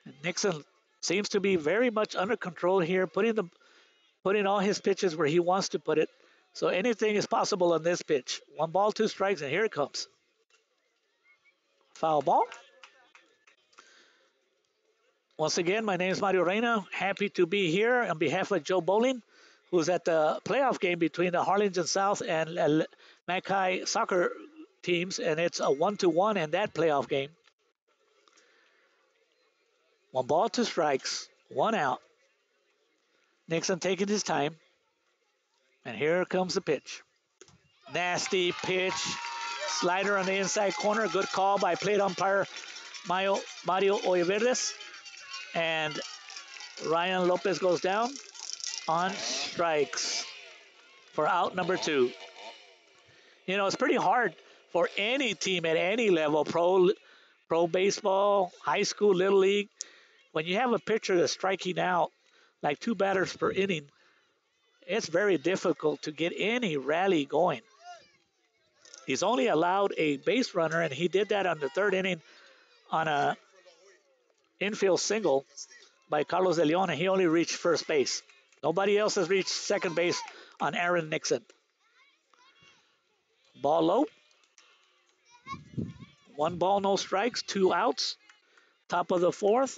And Nixon Seems to be very much under control here, putting all his pitches where he wants to put it. So anything is possible on this pitch. 1 ball, 2 strikes, and here it comes. Foul ball. Once again, my name is Mario Reina. Happy to be here on behalf of Joe Bowling, who's at the playoff game between the Harlingen South and Mackay soccer teams, and it's a 1-1 in that playoff game. 1 ball, 2 strikes, 1 out. Nixon taking his time. And here comes the pitch. Nasty pitch. Slider on the inside corner. Good call by plate umpire Mario Oyeverdes. And Ryan Lopez goes down on strikes for out number 2. You know, it's pretty hard for any team at any level, pro baseball, high school, little league. When you have a pitcher that's striking out like 2 batters per inning, it's very difficult to get any rally going. He's only allowed a base runner, and he did that on the 3rd inning on a infield single by Carlos De Leon, and he only reached first base. Nobody else has reached second base on Aaron Nixon. Ball low. 1 ball, no strikes, 2 outs. Top of the 4th.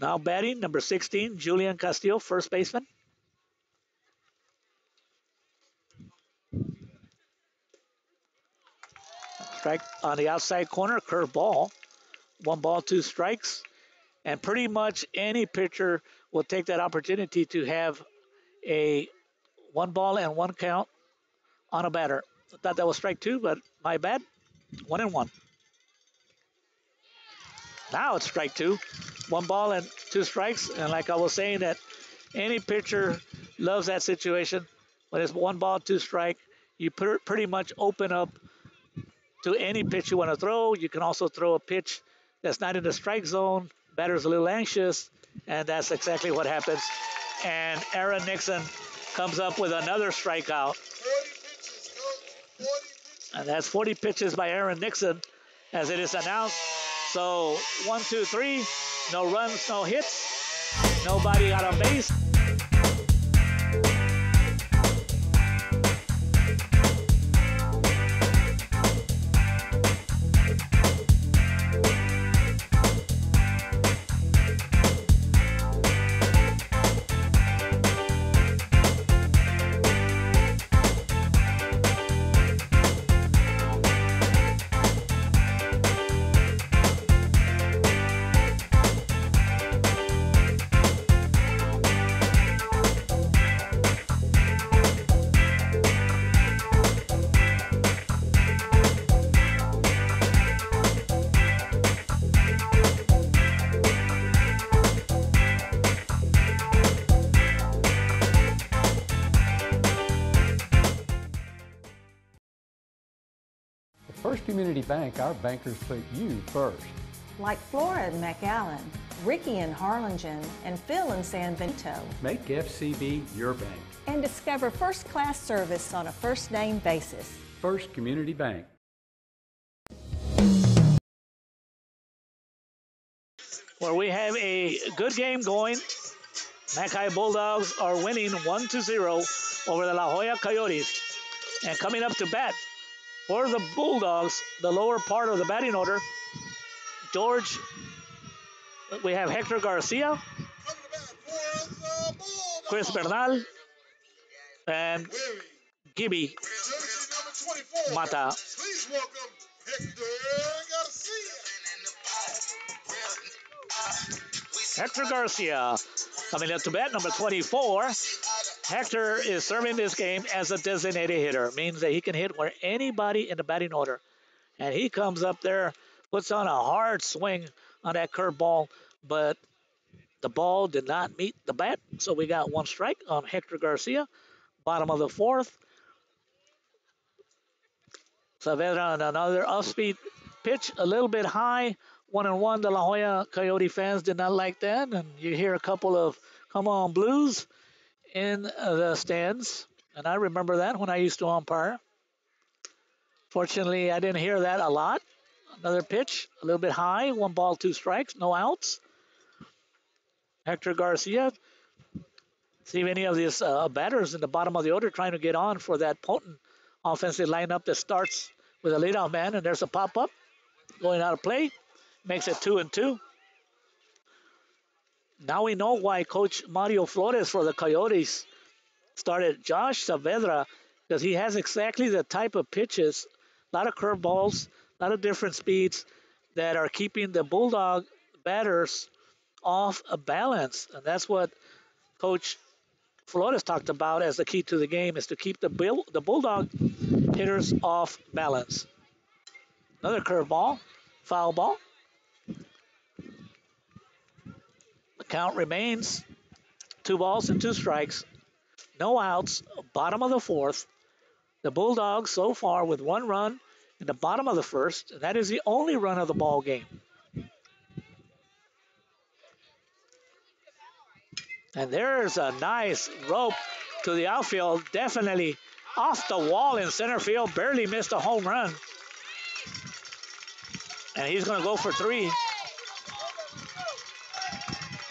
Now batting, number 16, Julian Castillo, first baseman. Strike on the outside corner, curve ball. 1 ball, 2 strikes. And pretty much any pitcher will take that opportunity to have a 1 ball and 1 count on a batter. I thought that was strike 2, but my bad. 1-1. Now it's strike 2. 1 ball and 2 strikes. And like I was saying, that any pitcher loves that situation. When it's 1 ball, 2 strike, you pretty much open up to any pitch you want to throw. You can also throw a pitch that's not in the strike zone. Batter's a little anxious, and that's exactly what happens. And Aaron Nixon comes up with another strikeout. 40 pitches, Coach. 40 pitches. And that's 40 pitches by Aaron Nixon, as it is announced. So 1, 2, 3, no runs, no hits, nobody got on base. First Community Bank, our bankers put you first. Like Flora in McAllen, Ricky in Harlingen, and Phil in San Benito. Make FCB your bank. And discover first-class service on a first-name basis. First Community Bank. Where we have a good game going. Mackay Bulldogs are winning 1-0 over the La Joya Coyotes. And coming up to bat for the Bulldogs, the lower part of the batting order, George, we have Hector Garcia, Chris Bernal, and Gibby Mata. Please welcome Hector Garcia. Hector Garcia coming up to bat, number 24. Hector is serving this game as a designated hitter. Means that he can hit where anybody in the batting order. And he comes up there, puts on a hard swing on that curveball, but the ball did not meet the bat. So we got 1 strike on Hector Garcia. Bottom of the 4th. Saavedra on another off-speed pitch, a little bit high. 1-1. The La Joya Coyote fans did not like that. And you hear a couple of "Come On Blues" in the stands, and I remember that when I used to umpire. Fortunately, I didn't hear that a lot. Another pitch, a little bit high, 1 ball, 2 strikes, no outs. Hector Garcia. See if any of these batters in the bottom of the order trying to get on for that potent offensive lineup that starts with a leadoff man. And there's a pop-up going out of play. Makes it 2-2. Now we know why Coach Mario Flores for the Coyotes started Josh Saavedra, because he has exactly the type of pitches, a lot of curveballs, a lot of different speeds that are keeping the Bulldog batters off a balance. And that's what Coach Flores talked about as the key to the game, is to keep the Bulldog hitters off balance. Another curveball, foul ball. The count remains 2-2 no outs, bottom of the fourth. The Bulldogs so far with 1 run in the bottom of the first, and that is the only run of the ball game. And there's a nice rope to the outfield, definitely off the wall in center field, barely missed a home run. And he's going to go for 3.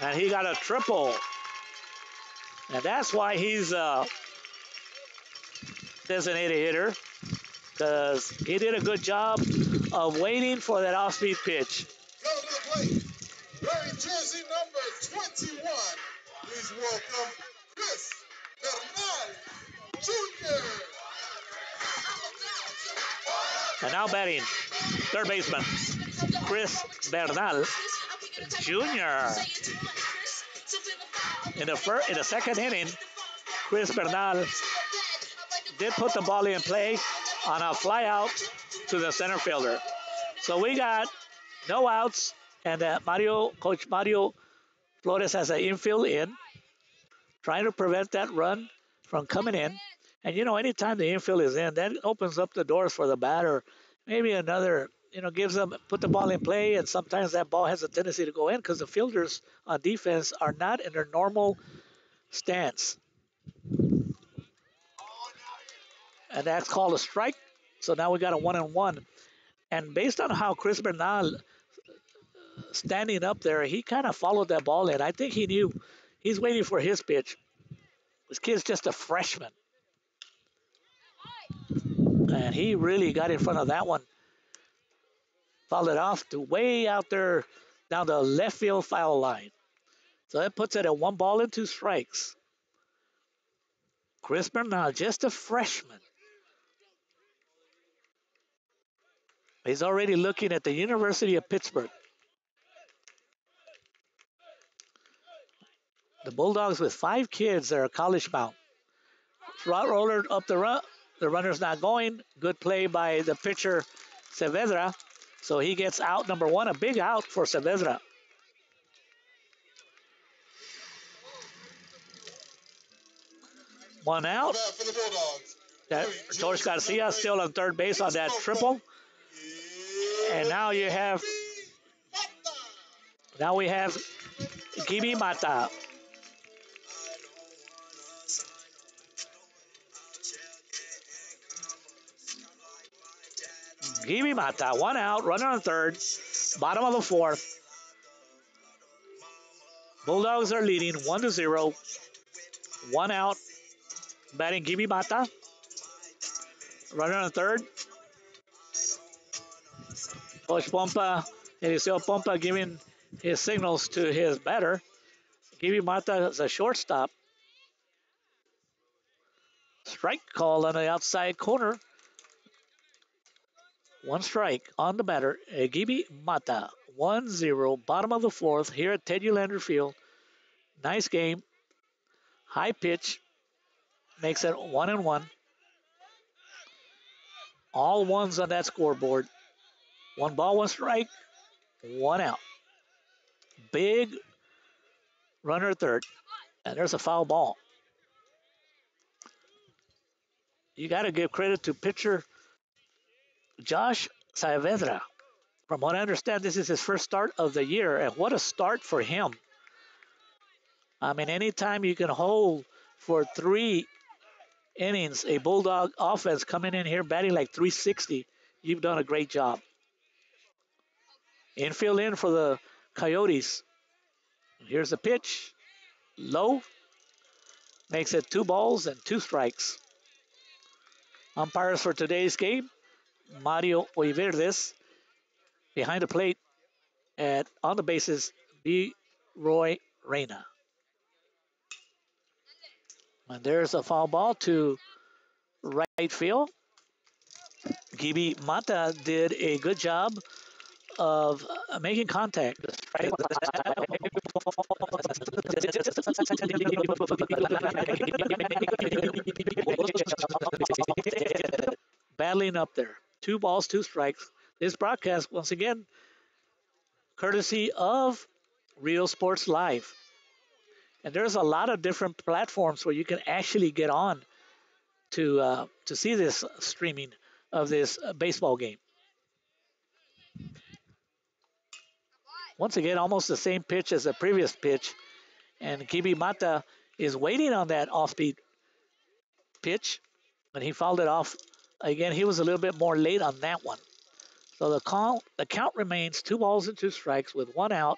And he got a triple. And that's why he's a designated hitter, because he did a good job of waiting for that off-speed pitch. Coming to the plate, wearing jersey number 21, please welcome Chris Bernal Jr. And now batting, third baseman, Chris Bernal Jr. In the second inning, Chris Bernal did put the ball in play on a fly out to the center fielder. So we got no outs, and Coach Mario Flores has an infield in, trying to prevent that run from coming in. And, anytime the infield is in, that opens up the doors for the batter. Maybe another, gives them, put the ball in play, and sometimes that ball has a tendency to go in because the fielders on defense are not in their normal stance. And that's called a strike. So now we got a 1-1. And based on how Chris Bernal standing up there, he kind of followed that ball in. I think he knew he's waiting for his pitch. This kid's just a freshman. And he really got in front of that one. Fouled it off to way out there down the left field foul line. So that puts it at 1-2. Chris Bernal, just a freshman. He's already looking at the University of Pittsburgh. The Bulldogs with 5 kids that are college bound. Route roller up the run. The runner's not going. Good play by the pitcher, Saavedra. So he gets out number 1, a big out for Saavedra. One out. For the Bulldogs. That George Garcia still on third base on that triple. And now we have Gibi Mata. Gibi Mata, 1 out, runner on third, bottom of the fourth. Bulldogs are leading 1-0. 1 out, batting Gibi Mata. Runner on third. Coach Pompa, Eliseo Pompa giving his signals to his batter. Gibi Mata is a shortstop. Strike call on the outside corner. 1 strike on the batter, Gibi Mata. 1-0, bottom of the fourth here at Ted Ulander Field. Nice game. High pitch makes it 1-1. All ones on that scoreboard. 1 ball, 1 strike, 1 out. Big runner at third. And there's a foul ball. You got to give credit to pitcher Josh Saavedra. From what I understand, this is his first start of the year, and what a start for him. I mean, anytime you can hold for 3 innings, a Bulldog offense coming in here batting like 360, you've done a great job. Infield in for the Coyotes. Here's the pitch. Low. Makes it 2 balls and 2 strikes. Umpires for today's game, Mario Oiverdes. Behind the plate on the bases, B. Roy Reyna. And there's a foul ball to right field. Gibi Mata did a good job of making contact. Battling up there. 2 balls, 2 strikes. This broadcast, once again, courtesy of Real Sports Live. And there's a lot of different platforms where you can actually get on to see this streaming of this baseball game. Once again, almost the same pitch as the previous pitch. And Gibi Mata is waiting on that off-speed pitch, but he fouled it off. Again, he was a little bit more late on that one. So the count remains 2 balls and 2 strikes with 1 out.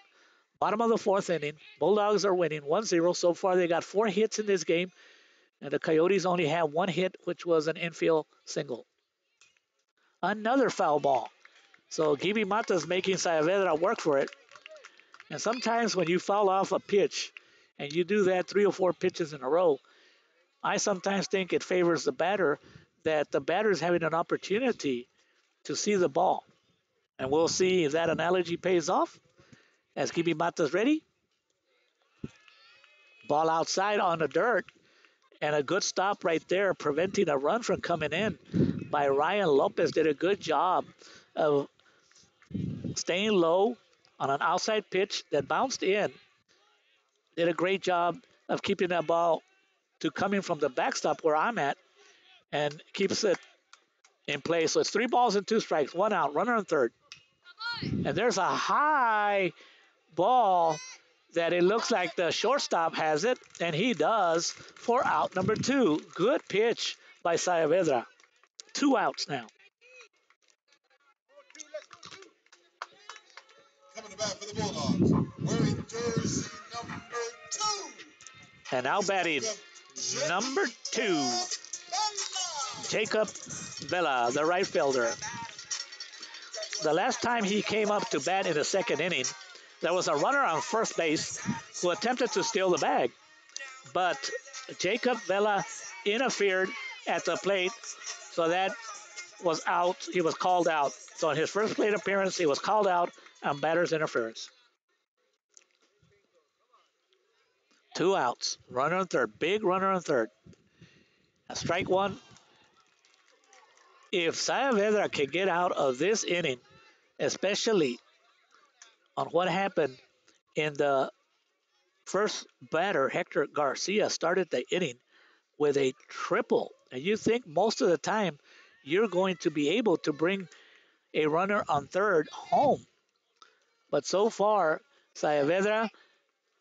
Bottom of the 4th inning. Bulldogs are winning 1-0. So far, they got 4 hits in this game, and the Coyotes only have 1 hit, which was an infield single. Another foul ball. So Gibi Mata's making Saavedra work for it. And sometimes when you foul off a pitch and you do that 3 or 4 pitches in a row, I sometimes think it favors the batter, that the batter is having an opportunity to see the ball. And we'll see if that analogy pays off as Gibi Mata's ready. Ball outside on the dirt, and a good stop right there, preventing a run from coming in by Ryan Lopez. Did a good job of staying low on an outside pitch that bounced in. Did a great job of keeping that ball to coming from the backstop where I'm at, and keeps it in play. So it's 3 balls and 2 strikes, 1 out, runner on third. And there's a high ball that it looks like the shortstop has it, and he does, for out number 2. Good pitch by Saavedra. 2 outs now. Coming to bat for the Bulldogs, wearing jersey number 2. And now batting number 2, Jacob Vela, the right fielder. The last time he came up to bat in the 2nd inning, there was a runner on first base who attempted to steal the bag. But Jacob Vela interfered at the plate, so that was out. He was called out. So in his first plate appearance, he was called out on batter's interference. 2 outs, runner on third, big runner on third. Strike 1. If Saavedra can get out of this inning, especially on what happened in the first batter, Hector Garcia started the inning with a triple. And you think most of the time you're going to be able to bring a runner on third home. But so far, Saavedra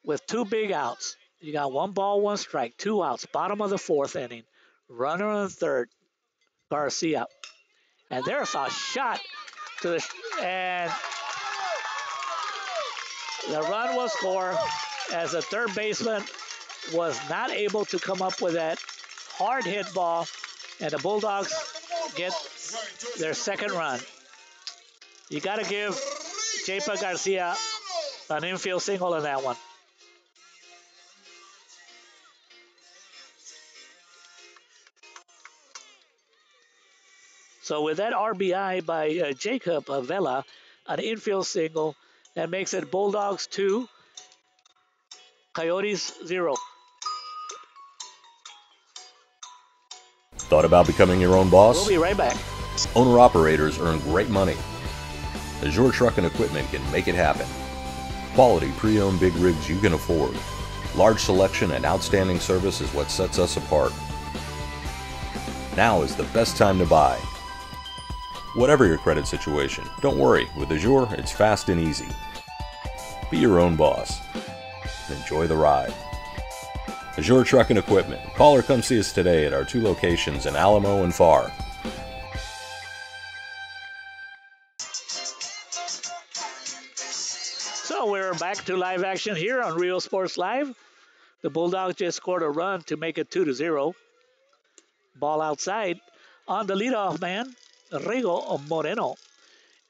with 2 big outs. You got 1 ball, 1 strike, 2 outs, bottom of the 4th inning. Runner on third, Garcia. And there's a shot to the, and the run will score as the third baseman was not able to come up with that hard hit ball, and the Bulldogs get their 2nd run. You got to give Japa Garcia an infield single in that one. So with that RBI by Jacob Vela, an infield single, that makes it Bulldogs 2, Coyotes 0. Thought about becoming your own boss? We'll be right back. Owner-operators earn great money. Azure Truck and Equipment can make it happen. Quality pre-owned big rigs you can afford. Large selection and outstanding service is what sets us apart. Now is the best time to buy. Whatever your credit situation, don't worry. With Azure, it's fast and easy. Be your own boss. Enjoy the ride. Azure Truck and Equipment. Call or come see us today at our 2 locations in Alamo and Farr. So we're back to live action here on Real Sports Live. The Bulldogs just scored a run to make it 2-0. Ball outside on the leadoff man, Rigo Moreno.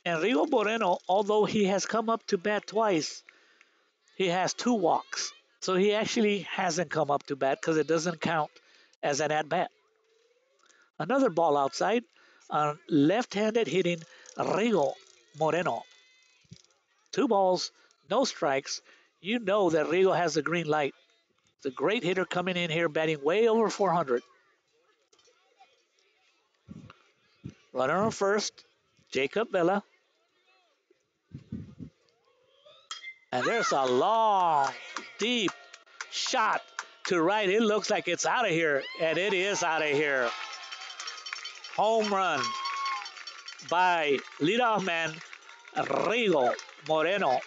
And Rigo Moreno, although he has come up to bat twice, he has 2 walks. So he actually hasn't come up to bat because it doesn't count as an at-bat. Another ball outside on left-handed hitting Rigo Moreno. 2 balls, no strikes. You know that Rigo has the green light. It's a great hitter coming in here, batting way over 400. Runner on first, Jacob Vela. And there's a long, deep shot to right. It looks like it's out of here, and it is out of here. Home run by leadoff man Rigo Moreno.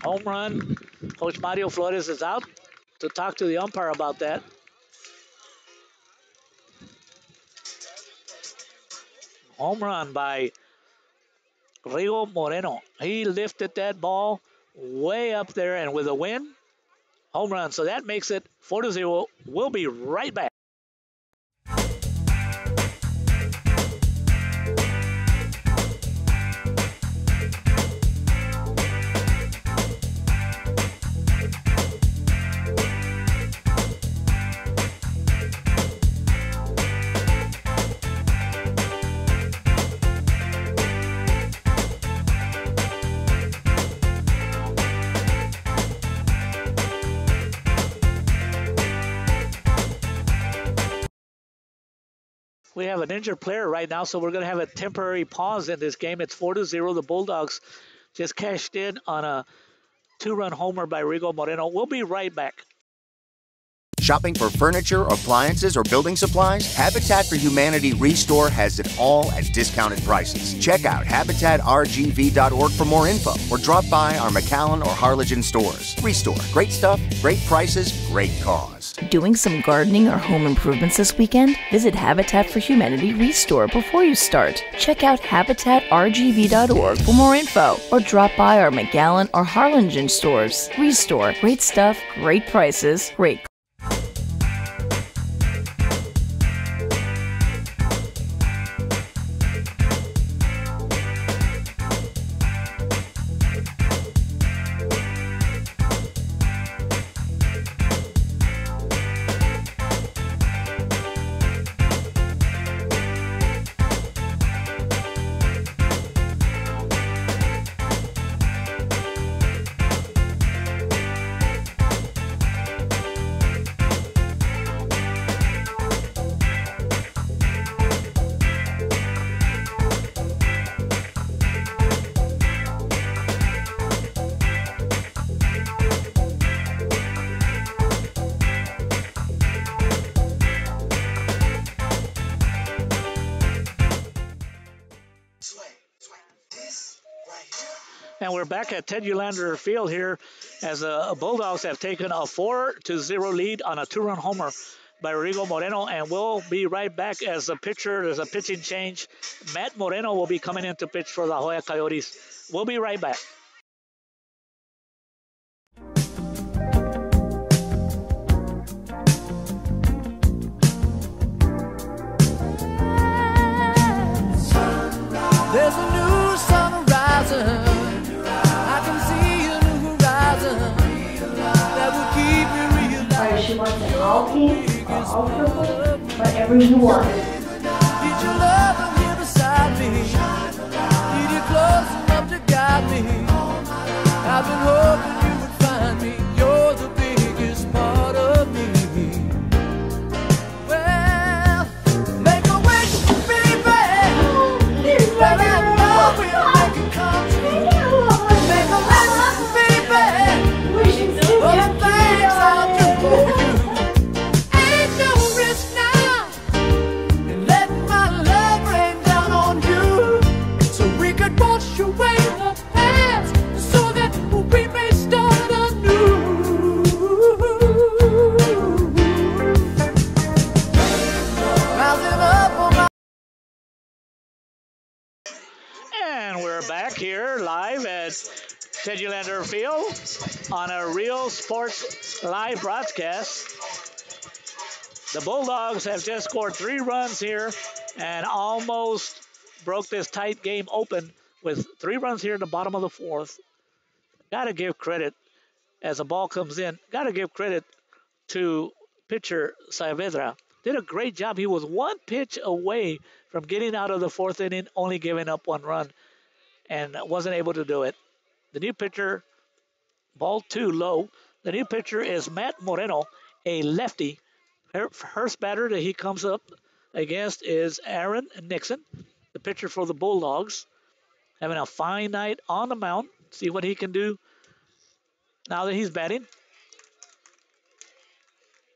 Home run. Coach Mario Flores is out to talk to the umpire about that. Home run by Rigo Moreno. He lifted that ball way up there, and with a win, home run. So that makes it 4-0. We'll be right back. We have an injured player right now, so we're going to have a temporary pause in this game. It's 4-0. The Bulldogs just cashed in on a 2-run homer by Rigo Moreno. We'll be right back. Shopping for furniture, appliances, or building supplies? Habitat for Humanity Restore has it all at discounted prices. Check out habitatrgv.org for more info, or drop by our McAllen or Harlingen stores. Restore. Great stuff, great prices, great cause. Doing some gardening or home improvements this weekend? Visit Habitat for Humanity Restore before you start. Check out habitatrgv.org for more info, or drop by our McAllen or Harlingen stores. Restore. Great stuff, great prices, great. And we're back at Ted Ulander Field here as the Bulldogs have taken a 4-0 lead on a 2-run homer by Rigo Moreno. And we'll be right back as a pitcher. There's a pitching change. Matt Moreno will be coming in to pitch for the Joya Coyotes. We'll be right back. There's a new sun rising. I can see a new horizon that will keep me realized. Whether she wants an all pink or all purple, whatever you want. Need your love here beside me. Need you close enough to guide me. I've been hoping you would find me. You're the biggest part of me. Well, make a wish, baby. That I know will make it come true. Make a wish, baby. All the things I'll do for you. Ain't no risk now in letting my love rain down on you, so we could wash away the past, so that we may start. And we're back here live at Ted Ulander Field on a Real Sports live broadcast. The Bulldogs have just scored 3 runs here and almost broke this tight game open with 3 runs here in the bottom of the 4th. Got to give credit as the ball comes in. Got to give credit to pitcher Saavedra. Did a great job. He was 1 pitch away from getting out of the 4th inning, only giving up 1 run, and wasn't able to do it. The new pitcher, ball 2 low. The new pitcher is Matt Moreno, a lefty. First batter that he comes up against is Aaron Nixon, the pitcher for the Bulldogs, having a fine night on the mound. See what he can do now that he's batting.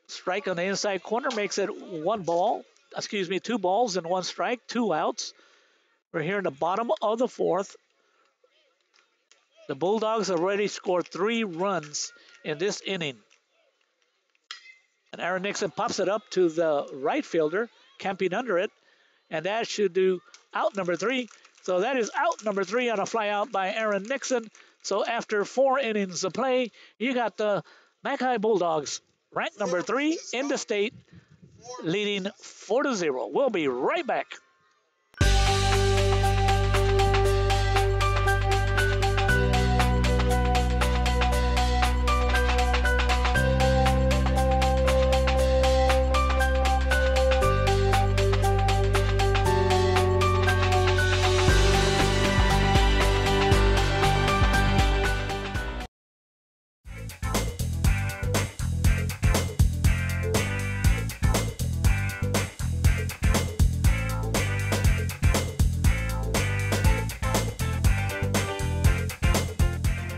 Strike on the inside corner makes it 2 balls and 1 strike, 2 outs. We're here in the bottom of the 4th. The Bulldogs have already scored 3 runs in this inning. And Aaron Nixon pops it up to the right fielder, camping under it, and that should do out number 3. So that is out number 3 on a fly out by Aaron Nixon. So after 4 innings of play, you got the McAllen Bulldogs ranked number 3 in the state, leading 4-0. We'll be right back.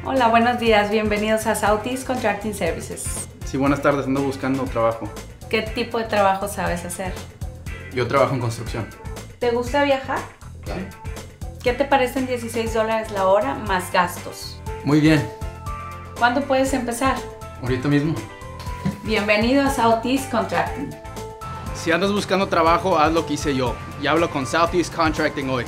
Hola, buenos días, bienvenidos a Southeast Contracting Services. Sí, buenas tardes, ando buscando trabajo. ¿Qué tipo de trabajo sabes hacer? Yo trabajo en construcción. ¿Te gusta viajar? Claro. ¿Qué te parecen $16 la hora más gastos? Muy bien. ¿Cuándo puedes empezar? Ahorita mismo. Bienvenido a Southeast Contracting. Si andas buscando trabajo, haz lo que hice yo. Y hablo con Southeast Contracting hoy.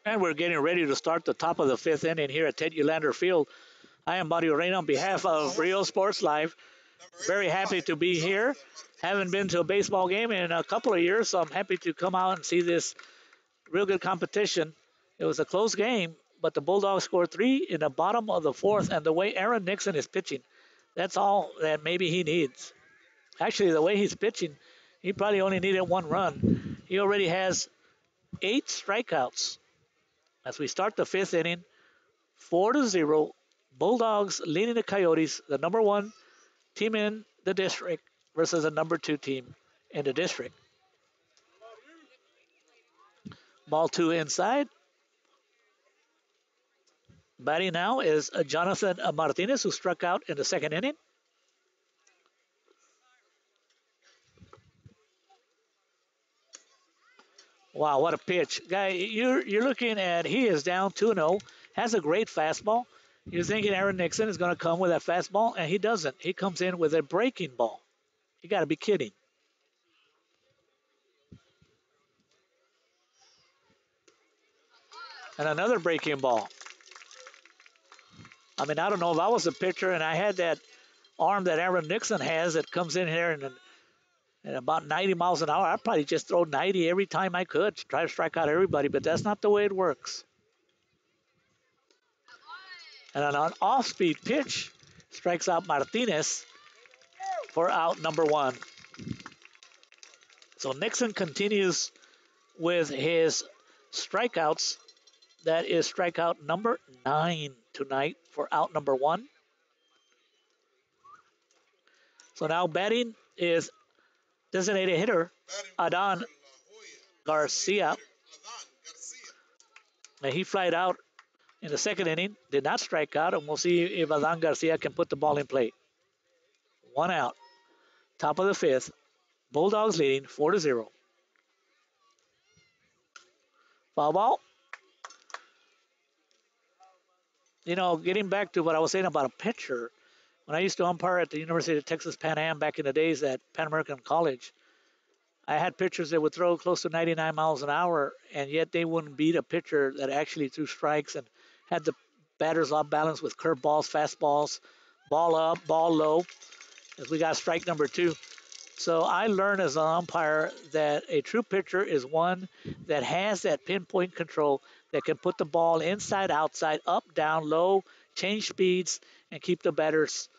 And we're getting ready to start the top of the 5th inning here at Ted Ulander Field. I am Mario Reyna on behalf of Real Sports Live. Very happy to be here. Haven't been to a baseball game in a couple of years, so I'm happy to come out and see this real good competition. It was a close game, but the Bulldogs scored 3 in the bottom of the 4th, and the way Aaron Nixon is pitching, that's all that maybe he needs. Actually, the way he's pitching, he probably only needed 1 run. He already has 8 strikeouts. As we start the 5th inning, 4-0, Bulldogs leading the Coyotes, the number 1 team in the district versus the number 2 team in the district. Ball 2 inside. Batting now is Jonathan Martinez, who struck out in the 2nd inning. Wow, what a pitch. Guy, you're looking at, he is down 2-0, has a great fastball. You're thinking Aaron Nixon is going to come with that fastball, and he doesn't. He comes in with a breaking ball. You got to be kidding. And another breaking ball. I mean, I don't know if I was a pitcher and I had that arm that Aaron Nixon has that comes in here and at about 90 miles an hour, I'd probably just throw 90 every time I could to try to strike out everybody, but that's not the way it works. And on an off-speed pitch, strikes out Martinez for out number 1. So Nixon continues with his strikeouts. That is strikeout number 9 tonight for out number 1. So now batting is designated hitter Adan Garcia. And he flied out in the second inning, did not strike out, and we'll see if Adan Garcia can put the ball in play. 1 out, top of the 5th. Bulldogs leading 4-0. Foul ball. You know, getting back to what I was saying about a pitcher, when I used to umpire at the University of Texas Pan Am back in the days at Pan American College, I had pitchers that would throw close to 99 miles an hour, and yet they wouldn't beat a pitcher that actually threw strikes and had the batters off balance with curveballs, fastballs, ball up, ball low, as we got strike number 2. So I learned as an umpire that a true pitcher is one that has that pinpoint control that can put the ball inside, outside, up, down, low, change speeds, and keep the batters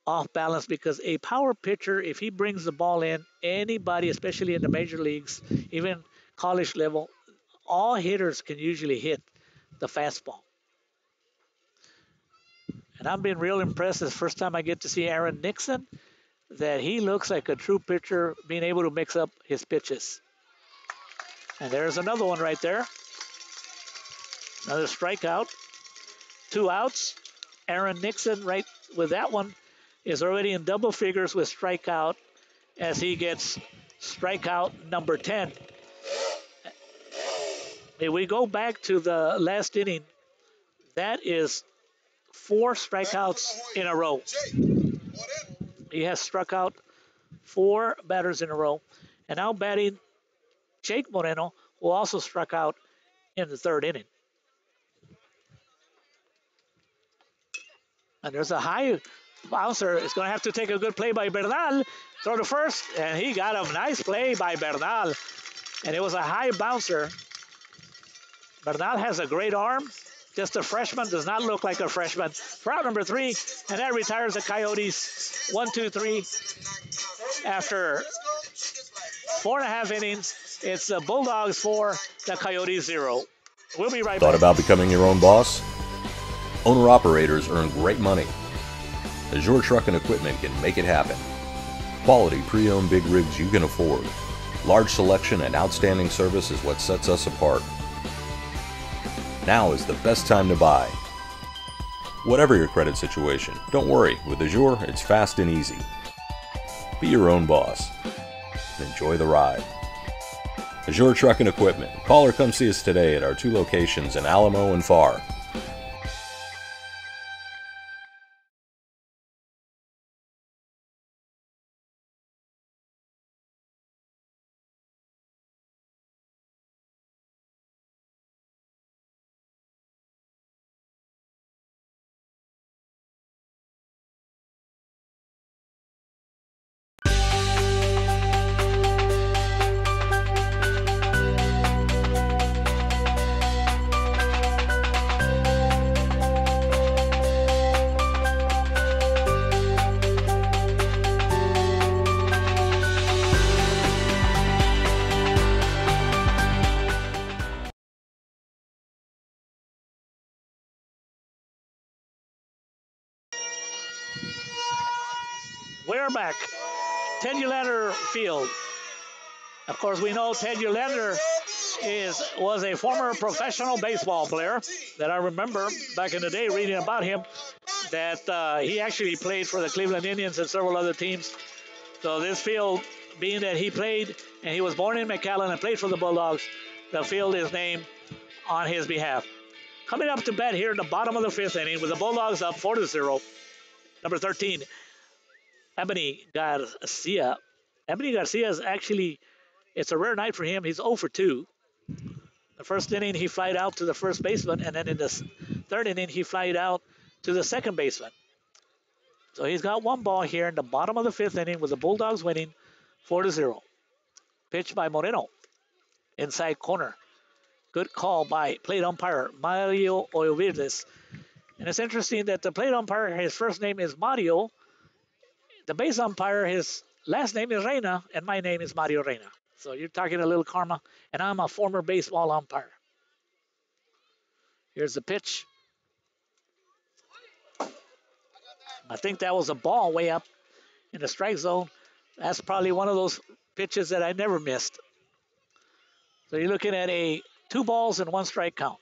off balance, because a power pitcher, if he brings the ball in, anybody, especially in the major leagues, even college level, all hitters can usually hit the fastball. And I've been real impressed this first time I get to see Aaron Nixon, that he looks like a true pitcher being able to mix up his pitches. And there's another one right there. Another strikeout. 2 outs. Aaron Nixon right with that one is already in double figures with strikeout as he gets strikeout number 10. If we go back to the last inning, that is 4 strikeouts in a row. He has struck out 4 batters in a row. And now batting Jake Moreno, who also struck out in the 3rd inning. And there's a high bouncer. It's going to have to take a good play by Bernal. Throw to first, and he got a nice play by Bernal. And it was a high bouncer. Bernal has a great arm. Just a freshman, does not look like a freshman. For out number 3, and that retires the Coyotes 1-2-3. After 4.5 innings, it's the Bulldogs 4, the Coyotes 0. We'll be right back. Thought about becoming your own boss? Owner-operators earn great money. Azure Truck and Equipment can make it happen. Quality pre-owned big rigs you can afford. Large selection and outstanding service is what sets us apart. Now is the best time to buy. Whatever your credit situation, don't worry. With Azure, it's fast and easy. Be your own boss. Enjoy the ride. Azure Truck and Equipment. Call or come see us today at our 2 locations in Alamo and Farr. We're back. Ted Ulander Field. Of course, we know Ted Ulander was a former professional baseball player that I remember back in the day reading about him, that he actually played for the Cleveland Indians and several other teams. So this field, being that he played and he was born in McAllen and played for the Bulldogs, the field is named on his behalf. Coming up to bat here in the bottom of the 5th inning with the Bulldogs up 4-0. Number 13, Ebony Garcia. Ebony Garcia is actually, it's a rare night for him. He's 0 for 2. The first inning, he flied out to the first baseman, and then in the 3rd inning, he flied out to the second baseman. So he's got 1 ball here in the bottom of the 5th inning with the Bulldogs winning 4-0. Pitch by Moreno. Inside corner. Good call by plate umpire Mario Oyovirdes. And it's interesting that the plate umpire, his first name is Mario. The base umpire, his last name is Reina, and my name is Mario Reina. So you're talking a little karma, and I'm a former baseball umpire. Here's the pitch. I think that was a ball way up in the strike zone. That's probably one of those pitches that I never missed. So you're looking at a 2 balls and 1 strike count.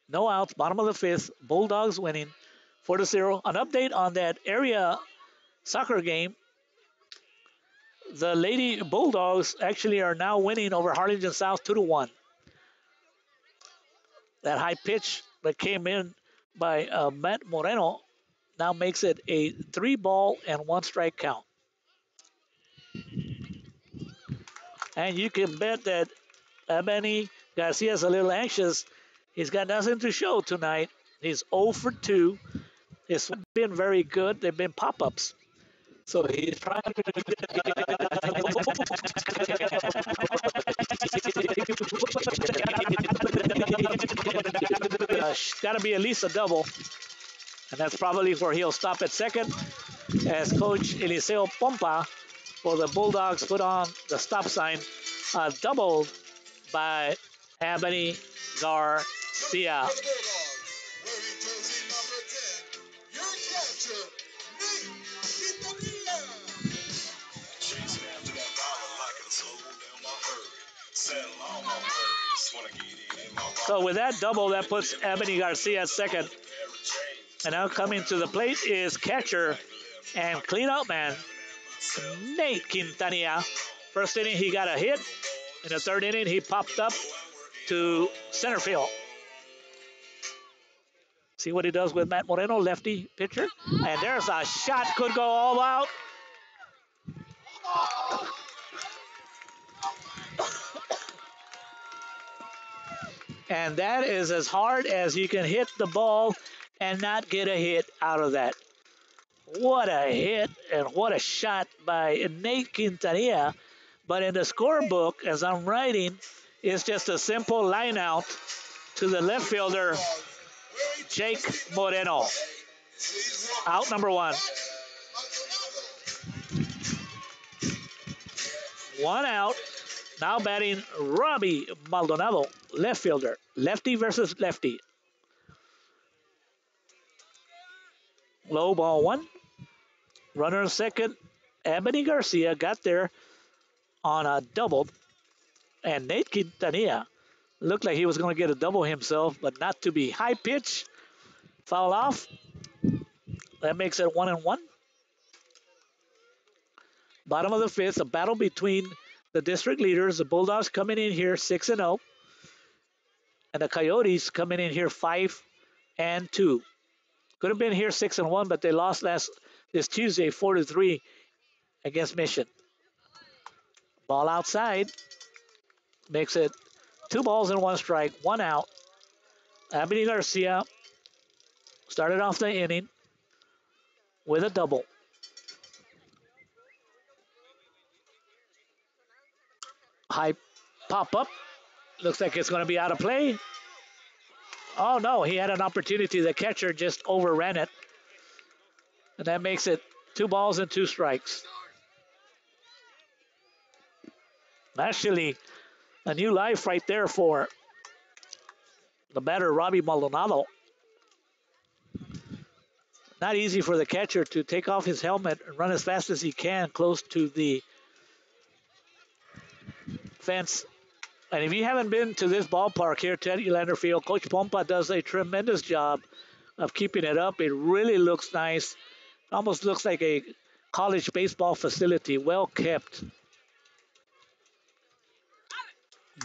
No outs, bottom of the 5th. Bulldogs winning 4-0. An update on that area soccer game. The Lady Bulldogs actually are now winning over Harlingen South 2-1. That high pitch that came in by Matt Moreno now makes it a 3 ball and 1 strike count. And you can bet that Ebony Garcia's a little anxious. He's got nothing to show tonight. He's 0 for 2. It's been very good. They've been pop-ups. So he's trying to got to be at least a double. And that's probably where he'll stop at second as Coach Eliseo Pompa for the Bulldogs put on the stop sign. Doubled by Ebony Garcia. So with that double, that puts Ebony Garcia at second. And now coming to the plate is catcher and cleanup man, Nate Quintanilla. First inning, he got a hit. In the 3rd inning, he popped up to center field. See what he does with Matt Moreno, lefty pitcher. And there's a shot, could go all out. And that is as hard as you can hit the ball and not get a hit out of that. What a hit and what a shot by Nate Quintanilla. But in the scorebook, as I'm writing, it's just a simple line out to the left fielder, Jake Moreno. Out number 1. 1 out. Now batting Robbie Maldonado, left fielder. Lefty versus lefty. Low ball 1. Runner in second. Ebony Garcia got there on a double. And Nate Quintanilla looked like he was going to get a double himself, but not to be. High pitch. Foul off. That makes it 1-1. Bottom of the 5th, a battle between the district leaders. The Bulldogs coming in here 6-0. And the Coyotes coming in here 5-2. Could have been here 6-1, but they lost this Tuesday 4-3 against Mission. Ball outside. Makes it 2 balls and 1 strike, 1 out. Ebony Garcia started off the inning with a double. High pop up. Looks like it's going to be out of play. Oh, no, he had an opportunity. The catcher just overran it. And that makes it 2 balls and 2 strikes. Actually, a new life right there for the batter, Robbie Maldonado. Not easy for the catcher to take off his helmet and run as fast as he can close to the fence. And if you haven't been to this ballpark here, Teddy Lander Field, Coach Pompa does a tremendous job of keeping it up. It really looks nice. It almost looks like a college baseball facility, well kept.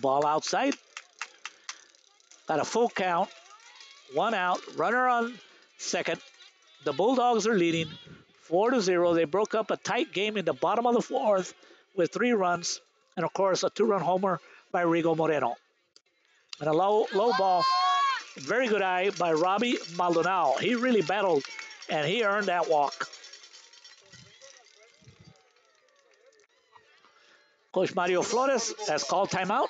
Ball outside. Got a full count. 1 out. Runner on second. The Bulldogs are leading 4-0. They broke up a tight game in the bottom of the 4th with 3 runs. And, of course, a 2-run homer by Rigo Moreno. And a low ball. Very good eye by Robbie Maldonado. He really battled, and he earned that walk. Coach Mario Flores has called timeout.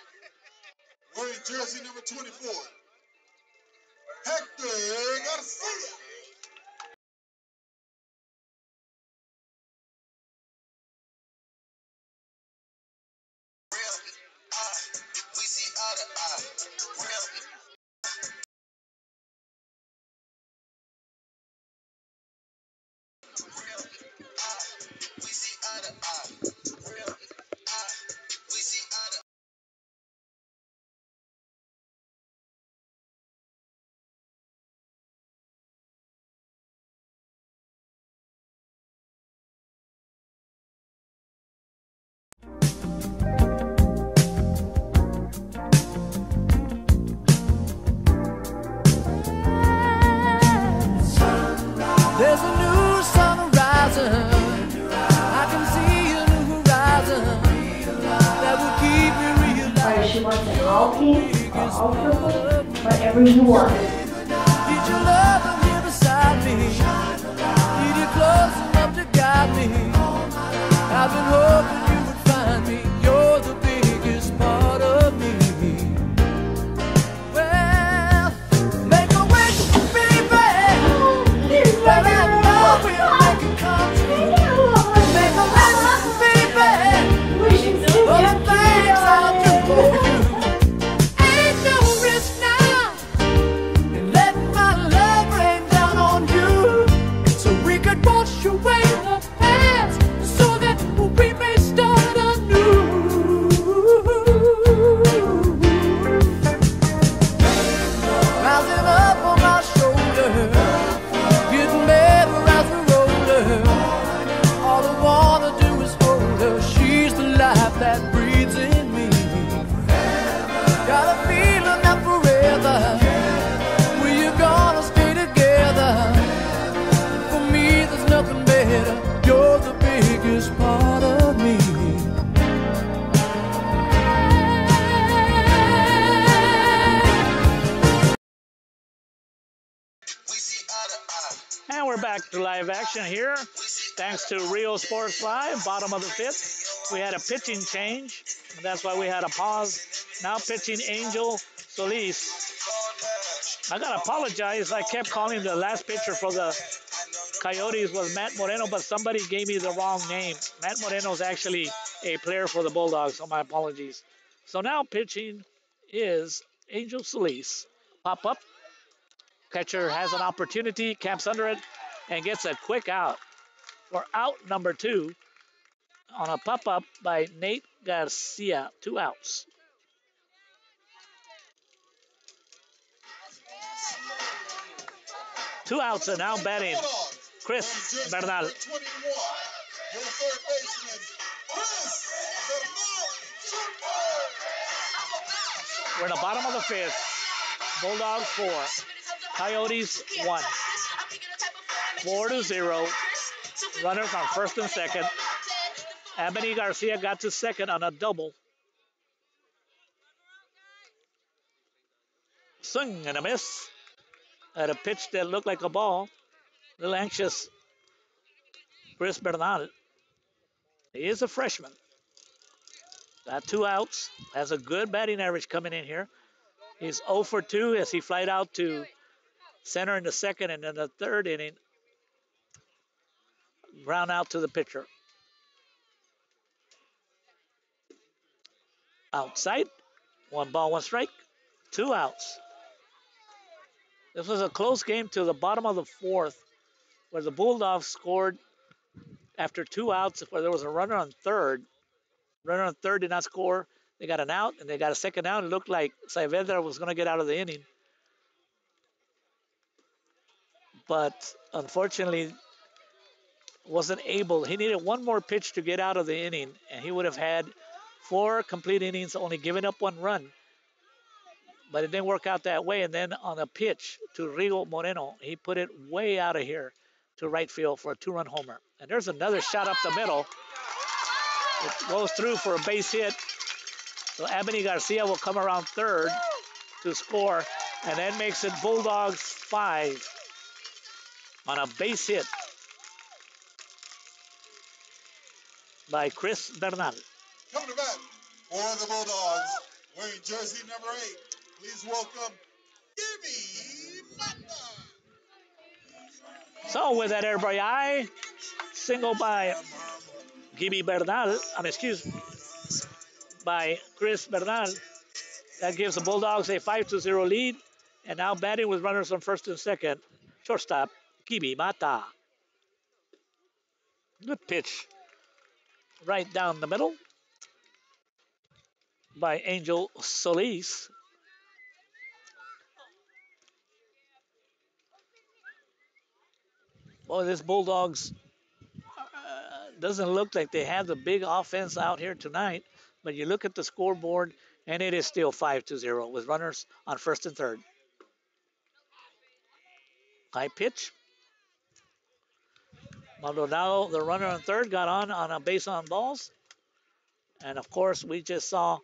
Wearing jersey number 24, Hector Garcia. There's a new sun rising. I can see a new horizon that will keep me realized. Whether she wants an all pink or all purple, whatever you want. Need your love here beside me. Need you close enough to guide me. I've been hoping you would find me. You're the biggest part of me. Well, make a wish, baby. That I know we'll make it come true. Make a wish, baby. All the things I'll do for you. Ain't no risk now in letting my love rain down on you, so we could wash away the past, so that we may start anew. Rising up on my shoulder, getting better as a roller. All I wanna do is hold her. She's the life that breathes in me. Got a feeling that forever we're gonna stay together. For me, there's nothing better. You're the biggest part of me. And we're back to live action here. Thanks to Rio Sports Live, bottom of the fifth. We had a pitching change. That's why we had a pause. Now pitching Angel Solis. I got to apologize. I kept calling the last pitcher for the Coyotes was Matt Moreno, but somebody gave me the wrong name. Matt Moreno is actually a player for the Bulldogs, so my apologies. So now pitching is Angel Solis. Pop up. Catcher has an opportunity, camps under it, and gets a quick out. For out number 2 on a pop-up by Nate Garcia. 2 outs. Two outs and now batting Chris Bernal. We're in the bottom of the fifth. Bulldogs 4. Coyotes 1. 4-0. Runners on first and second. Ebony Garcia got to second on a double. Swing and a miss. At a pitch that looked like a ball. A little anxious. Chris Bernal. He is a freshman. Got 2 outs. Has a good batting average coming in here. He's 0 for 2 as he flied out to center in the second, and in the third inning, ground out to the pitcher. Outside. 1 ball, 1 strike. 2 outs. This was a close game to the bottom of the fourth, where the Bulldogs scored after 2 outs, where there was a runner on third. Runner on third did not score. They got an out, and they got a second out. It looked like Saavedra was going to get out of the inning. But unfortunately, wasn't able. He needed 1 more pitch to get out of the inning, and he would have had 4 complete innings, only giving up 1 run. But it didn't work out that way. And then on a pitch to Rigo Moreno, he put it way out of here to right field for a 2-run homer. And there's another shot up the middle. It goes through for a base hit. So Ebony Garcia will come around third to score, and then makes it Bulldogs 5 on a base hit by Chris Bernal. Coming to bat for the Bulldogs, wearing jersey number 8. Please welcome Gibby Mata. So with that air by eye, single by Gibby Bernal. by Chris Bernal. That gives the Bulldogs a 5-0 lead. And now batting with runners on first and second. Shortstop, Kibi Mata. Good pitch. Right down the middle by Angel Solis. Boy, this Bulldogs doesn't look like they have the big offense out here tonight. But you look at the scoreboard, and it is still 5-0 with runners on first and third. High pitch. Maldonado, the runner on third, got on a base on balls. And of course, we just saw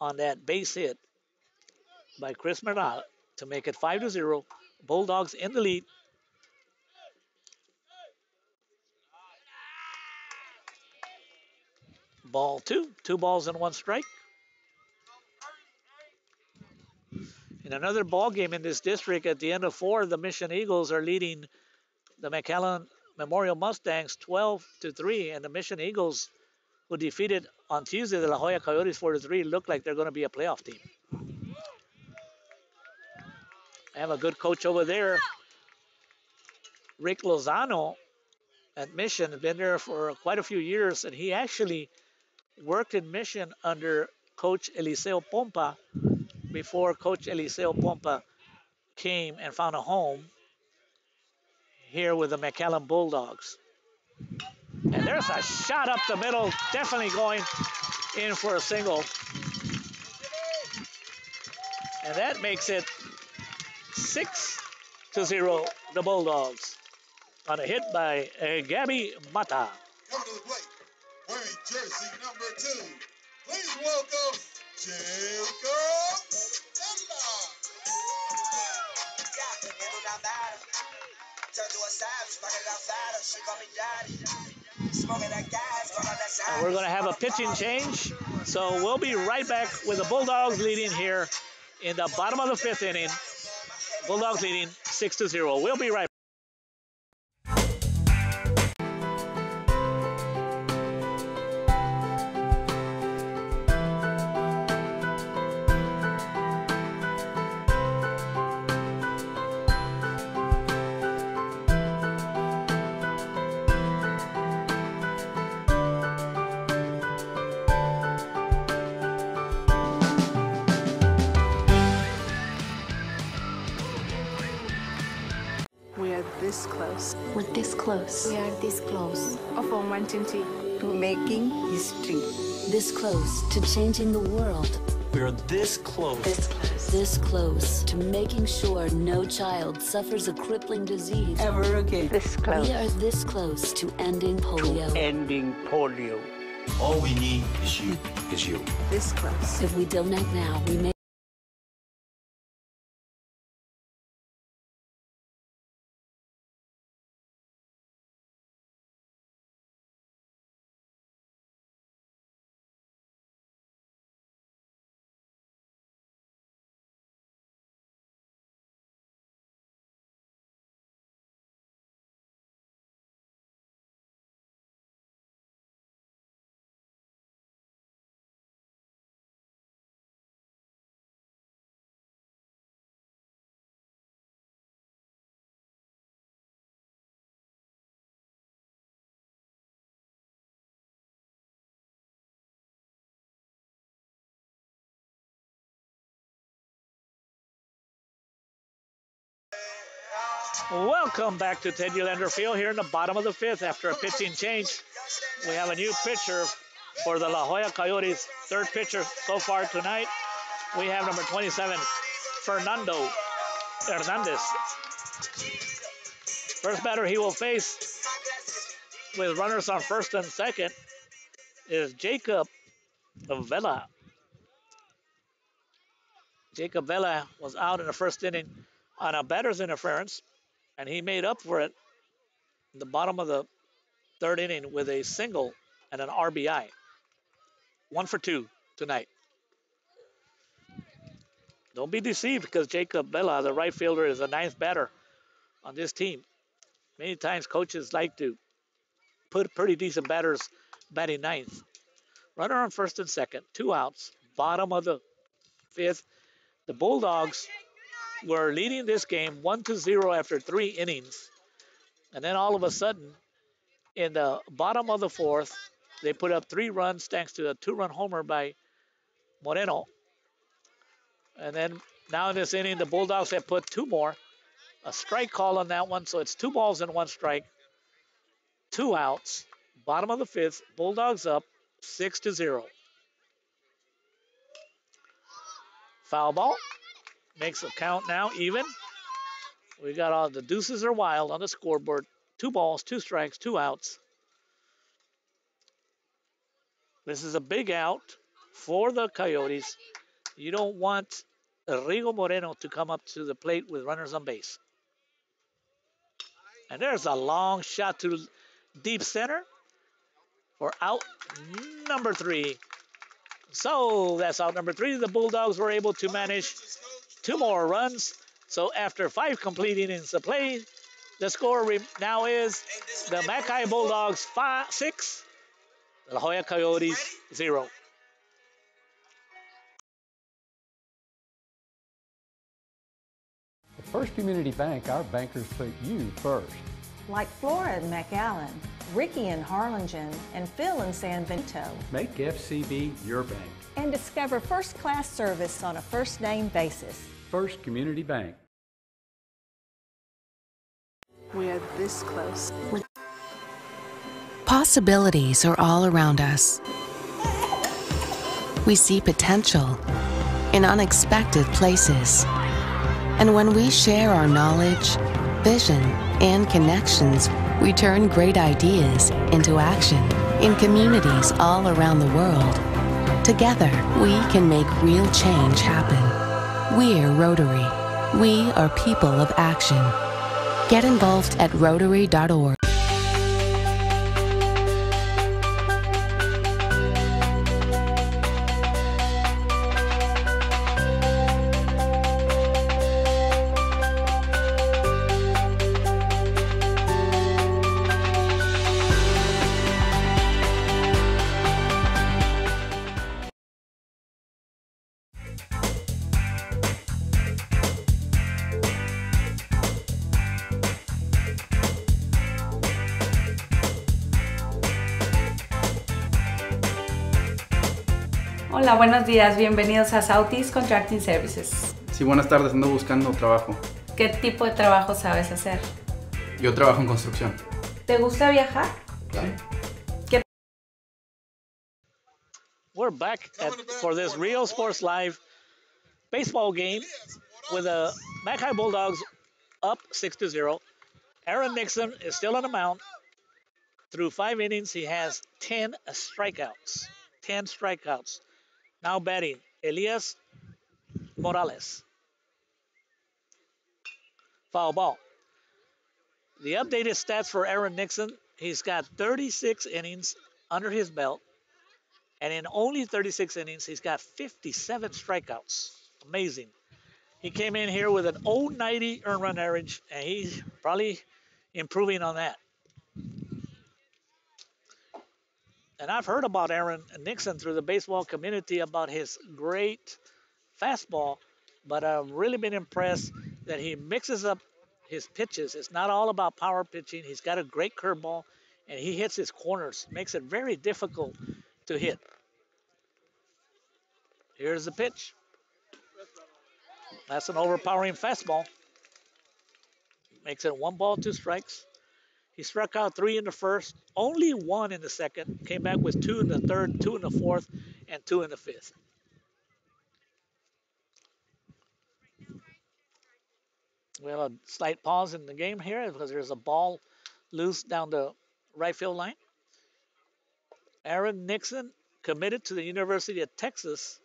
on that base hit by Chris Bernal to make it 5-0. Bulldogs in the lead. Ball two. 2 balls and 1 strike. In another ball game in this district, at the end of 4, the Mission Eagles are leading the McAllen Memorial Mustangs 12-3, and the Mission Eagles, who defeated on Tuesday the La Joya Coyotes 4-3, look like they're going to be a playoff team. I have a good coach over there, Rick Lozano at Mission, has been there for quite a few years, and he actually worked in Mission under Coach Eliseo Pompa before Coach Eliseo Pompa came and found a home here with the McAllen Bulldogs. And there's a shot up the middle, definitely going in for a single. And that makes it 6-0, the Bulldogs, on a hit by Gabby Mata. Coming to the plate, wearing jersey number 2. Please welcome Jacob Bella. And we're going to have a pitching change. So we'll be right back with the Bulldogs leading here in the bottom of the 5th inning. Bulldogs leading 6-0. We'll be right back. We are this close. We're this close. We are this close. Of uncertainty To making history. This close to changing the world. We are this close. This close to making sure no child suffers a crippling disease Ever again. This close. We are this close to ending polio. Ending polio. All we need is you. This close. If we don't act now, we may. Welcome back to Ted Ulander Field here in the bottom of the 5th after a pitching change. We have a new pitcher for the La Joya Coyotes, third pitcher so far tonight. We have number 27, Fernando Hernandez. First batter he will face with runners on first and second is Jacob Vela. Jacob Vela was out in the first inning on a batter's interference, and he made up for it in the bottom of the 3rd inning with a single and an RBI. 1 for 2 tonight. Don't be deceived because Jacob Vela, the right fielder, is the 9th batter on this team. Many times coaches like to put pretty decent batters batting 9th. Runner on first and second, 2 outs. Bottom of the fifth. The Bulldogs were leading this game 1-0 after 3 innings. And then all of a sudden, in the bottom of the fourth, they put up 3 runs thanks to a 2-run homer by Moreno. And then now in this inning, the Bulldogs have put 2 more. A strike call on that one, so it's 2 balls and 1 strike. 2 outs. Bottom of the fifth, Bulldogs up 6-0. Foul ball. Makes the count now even. We got all the deuces are wild on the scoreboard. 2 balls, 2 strikes, 2 outs. This is a big out for the Coyotes. You don't want Rigo Moreno to come up to the plate with runners on base. And there's a long shot to deep center for out number 3. So that's out number 3. The Bulldogs were able to manage 2 more runs. So after 5 complete innings of play, the score now is the Mackay Bulldogs 6, La Joya Coyotes 0. At First Community Bank, our bankers put you first. Like Flora and McAllen, Ricky in Harlingen, and Phil in San Benito. Make FCB your bank. And discover first-class service on a first-name basis. First Community Bank. We are this close. Possibilities are all around us. We see potential in unexpected places. And when we share our knowledge, vision, and connections, we turn great ideas into action in communities all around the world. Together, we can make real change happen. We're Rotary. We are people of action. Get involved at Rotary.org. Hola, buenos días, bienvenidos a Southeast Contracting Services. Sí, buenas tardes, ando buscando trabajo. ¿Qué tipo de trabajo sabes hacer? Yo trabajo en construcción. ¿Te gusta viajar? Claro. We're back for this Rio Sports Live baseball game with the Mackay Bulldogs up 6-0. Aaron Nixon is still on the mound. Through 5 innings, he has 10 strikeouts. 10 strikeouts. Now batting, Elias Morales. Foul ball. The updated stats for Aaron Nixon, he's got 36 innings under his belt. And in only 36 innings, he's got 57 strikeouts. Amazing. He came in here with an 0.90 earned run average, and he's probably improving on that. And I've heard about Aaron Nixon through the baseball community about his great fastball, but I've really been impressed that he mixes up his pitches. It's not all about power pitching. He's got a great curveball, and he hits his corners, makes it very difficult to hit. Here's the pitch. That's an overpowering fastball. Makes it 1 ball, 2 strikes. He struck out 3 in the first, only 1 in the second, came back with 2 in the third, 2 in the fourth, and 2 in the fifth. We have a slight pause in the game here because there's a ball loose down the right field line. Aaron Nixon committed to the University of Texas.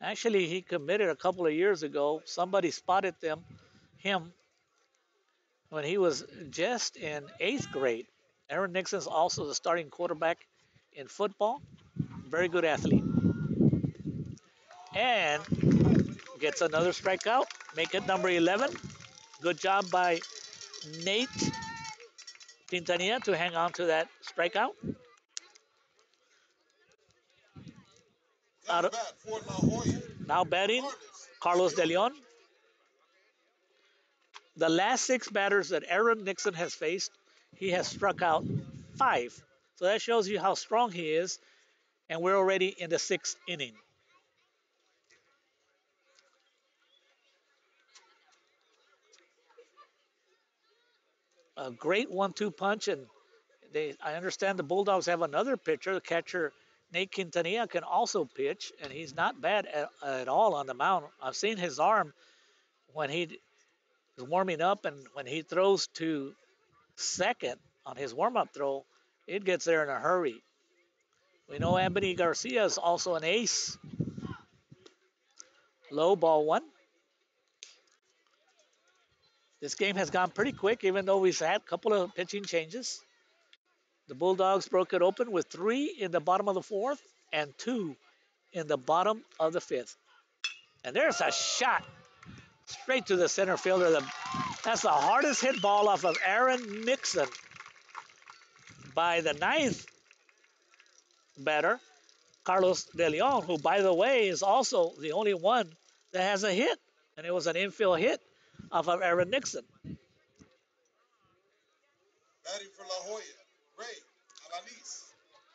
Actually, he committed a couple of years ago. Somebody spotted him when he was just in 8th grade. Aaron Nixon's also the starting quarterback in football. Very good athlete. And gets another strikeout. Make it number 11. Good job by Nate Quintanilla to hang on to that strikeout. Out of, bat for La Joya. now batting, Carlos De Leon. The last 6 batters that Aaron Nixon has faced, he has struck out 5. So that shows you how strong he is. And we're already in the 6th inning. A great 1-2 punch, and I understand the Bulldogs have another pitcher. The catcher Nate Quintanilla can also pitch, and he's not bad at all on the mound. I've seen his arm when he is warming up, and when he throws to second on his warm-up throw, it gets there in a hurry. We know Anthony Garcia is also an ace. Low ball 1. This game has gone pretty quick, even though we've had a couple of pitching changes. The Bulldogs broke it open with 3 in the bottom of the 4th and 2 in the bottom of the 5th. And there's a shot straight to the center fielder. That's the hardest hit ball off of Aaron Nixon by the 9th batter, Carlos De Leon, who, by the way, is also the only one that has a hit. And it was an infield hit off of Aaron Nixon. Batting for La Joya, Ray Alanis.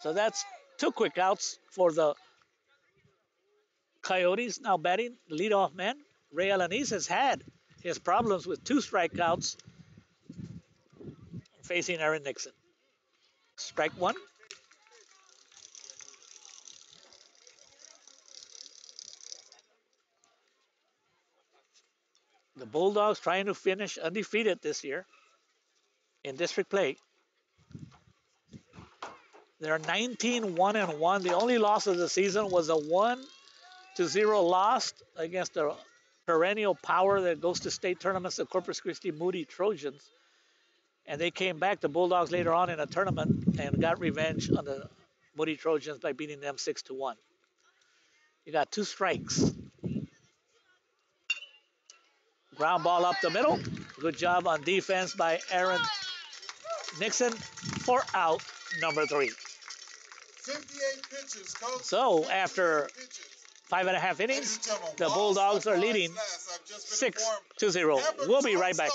So that's 2 quick outs for the Coyotes. Now batting, the leadoff man, Ray Alanis, has had his problems with 2 strikeouts facing Aaron Nixon. Strike 1. The Bulldogs trying to finish undefeated this year in district play. They're 19-1-1. The only loss of the season was a 1-0 loss against the perennial power that goes to state tournaments, the Corpus Christi Moody Trojans. And they came back, the Bulldogs, later on in a tournament and got revenge on the Moody Trojans by beating them 6-1. You got 2 strikes. Ground ball up the middle. Good job on defense by Aaron Nixon for out number 3. 58 pitches, coach. So after 5.5 innings, the Bulldogs are leading 6-0. We'll be right back.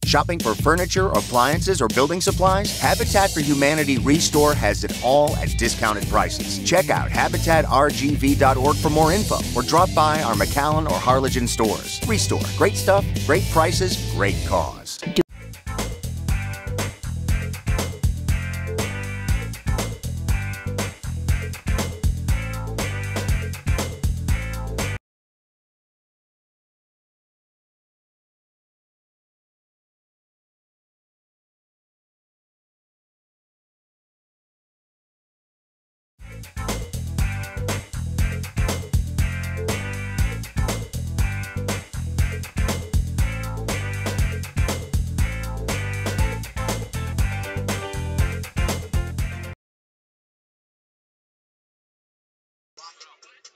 Shopping for furniture, appliances, or building supplies? Habitat for Humanity Restore has it all at discounted prices. Check out habitatrgv.org for more info or drop by our McAllen or Harlingen stores. Restore. Great stuff, great prices, great cause.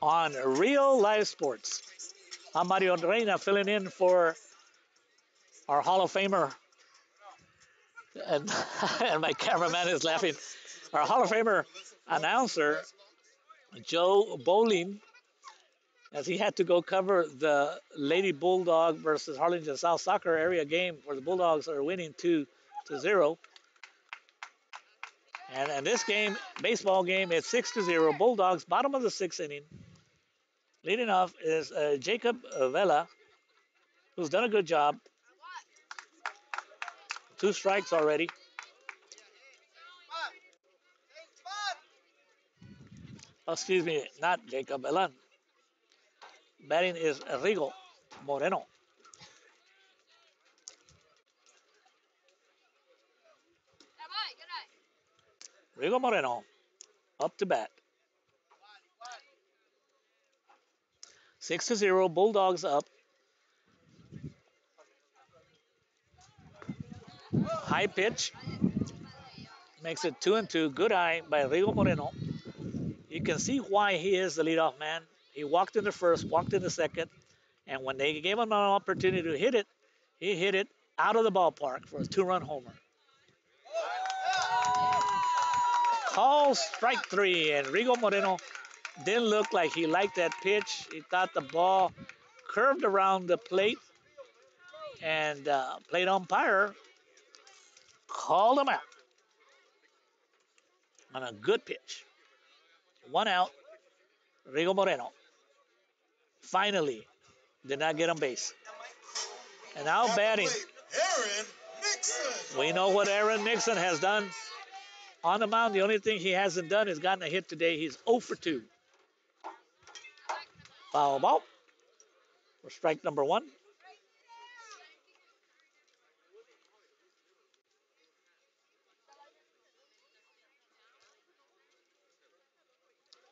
On Real Live Sports, I'm Mario Reina filling in for our Hall of Famer, and, and my cameraman is laughing. Our Hall of Famer announcer, Joe Bowling, as he had to go cover the Lady Bulldog versus Harlingen South soccer area game where the Bulldogs are winning 2-0. And this game, baseball game, it's 6-0. Bulldogs, bottom of the 6th inning. Leading off is Jacob Vela, who's done a good job. 2 strikes already. Excuse me, not Jacob Elan. Batting is Rigo Moreno. Rigo Moreno up to bat. 6-0. Bulldogs up. High pitch. Makes it 2-2. Good eye by Rigo Moreno. You can see why he is the leadoff man. He walked in the first, walked in the second, and when they gave him an opportunity to hit it, he hit it out of the ballpark for a 2-run homer. Call strike 3, and Rigo Moreno didn't look like he liked that pitch. He thought the ball curved around the plate, and plate umpire called him out on a good pitch. 1 out, Rigo Moreno. Finally, did not get on base. And now batting. Aaron Nixon. We know what Aaron Nixon has done on the mound. The only thing he hasn't done is gotten a hit today. He's 0 for 2. Foul ball for strike number 1.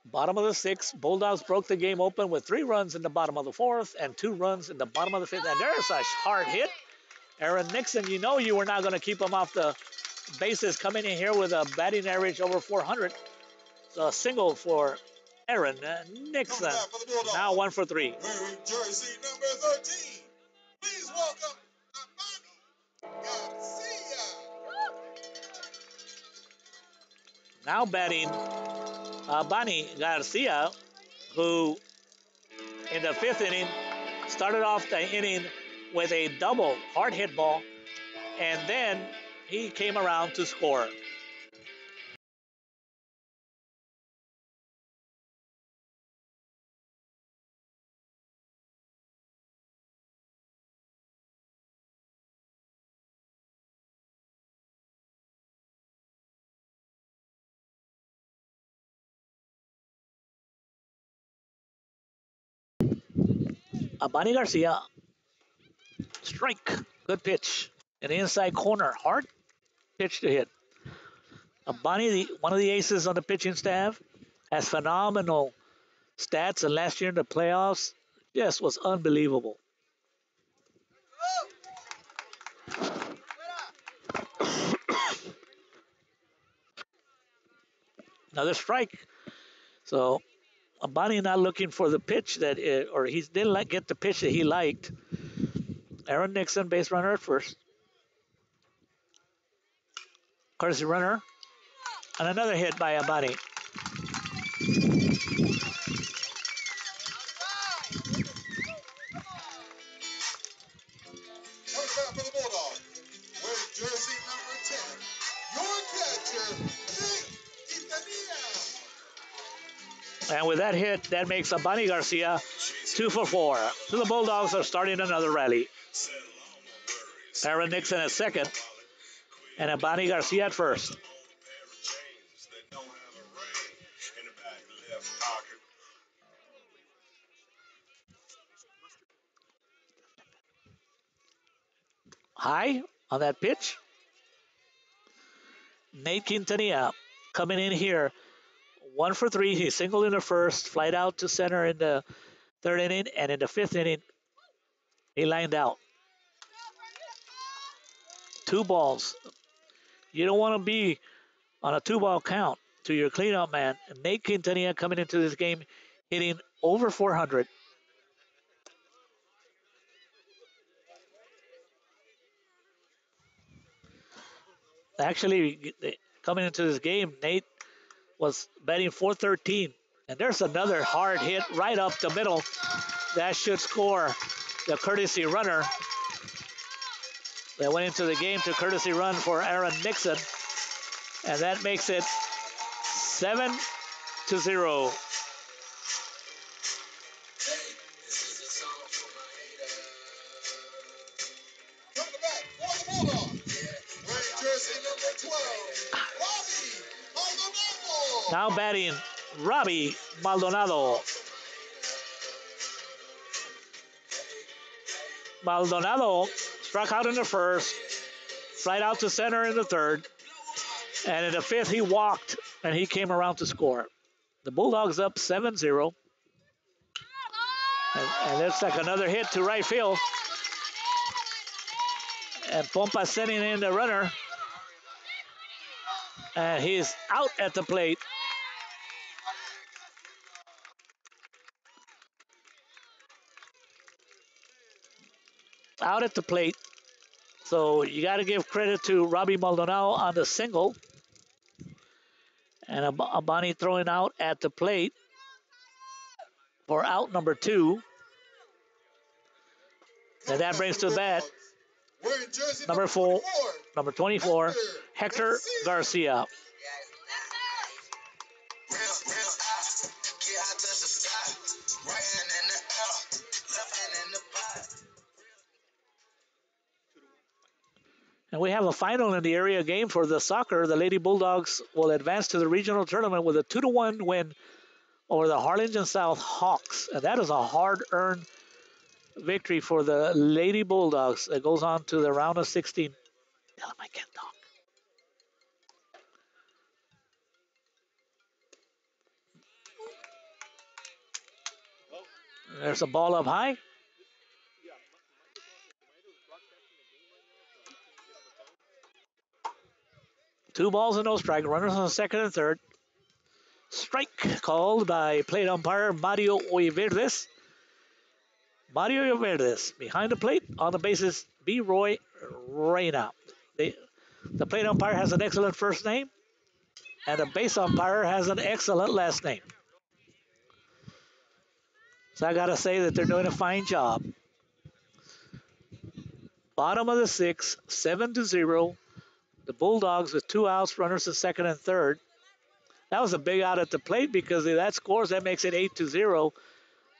Bottom of the 6th, Bulldogs broke the game open with 3 runs in the bottom of the 4th and 2 runs in the bottom of the 5th. And there's a hard hit. Aaron Nixon, you know you were not going to keep him off the bases, coming in here with a batting average over 400. So a single for Aaron Nixon. Now 1 for 3. Wearing jersey number 13. Please welcome Abani Garcia. Now batting Bunny Garcia, who in the 5th inning started off the inning with a double hard hit ball, and then he came around to score. Bunny Garcia, strike, good pitch, an inside corner, hard pitch to hit. Bunny, one of the aces on the pitching staff, has phenomenal stats, and last year in the playoffs, just was unbelievable. Another strike. So Bunny not looking for the pitch or he didn't get the pitch that he liked. Aaron Nixon, base runner at first. Courtesy runner. And another hit by Abani. Coming back for the Bulldog. Wearing jersey number 10. Your catcher, Nick Quintanilla. And with that hit, that makes Abani Garcia 2 for 4. So the Bulldogs are starting another rally. Aaron Nixon at second. And Abani Garcia at first. High on that pitch. Nate Quintanilla coming in here. 1 for 3. He singled in the first, flied out to center in the 3rd inning, and in the 5th inning, he lined out. 2 balls. You don't want to be on a 2-ball count to your cleanup man. And Nate Quintanilla coming into this game hitting over 400. Actually, coming into this game, Nate was batting 413. And there's another hard hit right up the middle. That should score the courtesy runner. That went into the game to courtesy run for Aaron Nixon. And that makes it 7-0. Now batting Robbie Maldonado. Maldonado struck out in the first, flied out to center in the third, and in the fifth he walked and he came around to score. The Bulldogs up 7-0. And looks like another hit to right field. And Pompa sending in the runner. And he's out at the plate. Out at the plate. So you got to give credit to Robbie Maldonado on the single. And Abani throwing out at the plate for out number 2. And that brings to the bat number 24, Hector Garcia. And we have a final in the area game for the soccer. The Lady Bulldogs will advance to the regional tournament with a 2-1 win over the Harlingen South Hawks. And that is a hard-earned victory for the Lady Bulldogs. It goes on to the round of 16. Tell them I can't talk. There's a ball up high. Two balls and no strike. Runners on second and third. Strike called by plate umpire Mario Oiverdes. Mario Oiverdes behind the plate on the bases. B. Roy Reyna. The plate umpire has an excellent first name, and the base umpire has an excellent last name. So I got to say that they're doing a fine job. Bottom of the 6th, 7-0. The Bulldogs with 2 outs, runners at second and third. That was a big out at the plate because if that scores, that makes it 8-0.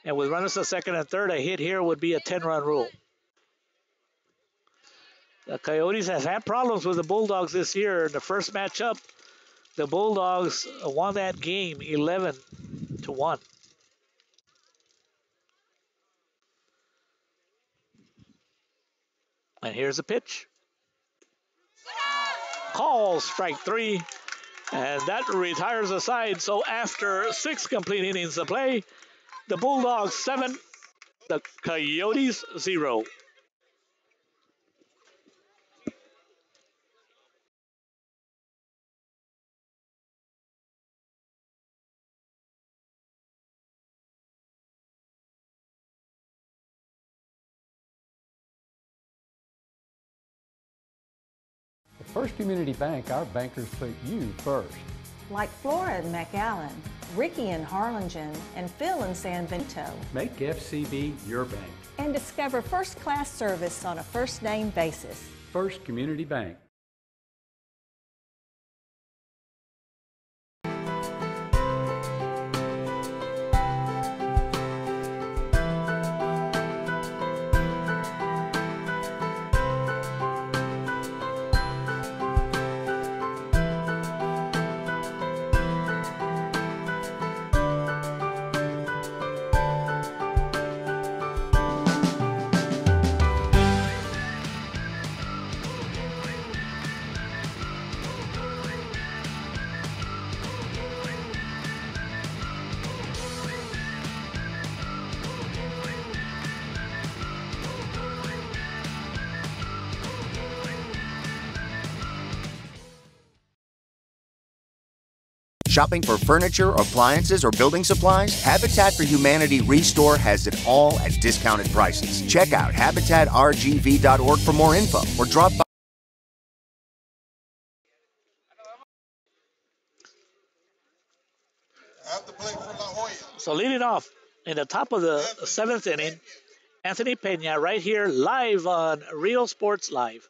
And with runners at second and third, a hit here would be a 10-run rule. The Coyotes have had problems with the Bulldogs this year. In the first matchup, the Bulldogs won that game 11-1. And here's a pitch. Call strike 3. And that retires the side. So after 6 complete innings of play, the Bulldogs 7, the Coyotes 0. At First Community Bank, our bankers put you first. Like Flora in McAllen, Ricky in Harlingen, and Phil in San Benito. Make FCB your bank. And discover first-class service on a first-name basis. First Community Bank. Shopping for furniture, appliances, or building supplies? Habitat for Humanity Restore has it all at discounted prices. Check out habitatrgv.org for more info or drop by. At the plate for La Joya. So leading off in the top of the 7th inning, Anthony Pena right here live on Real Sports Live.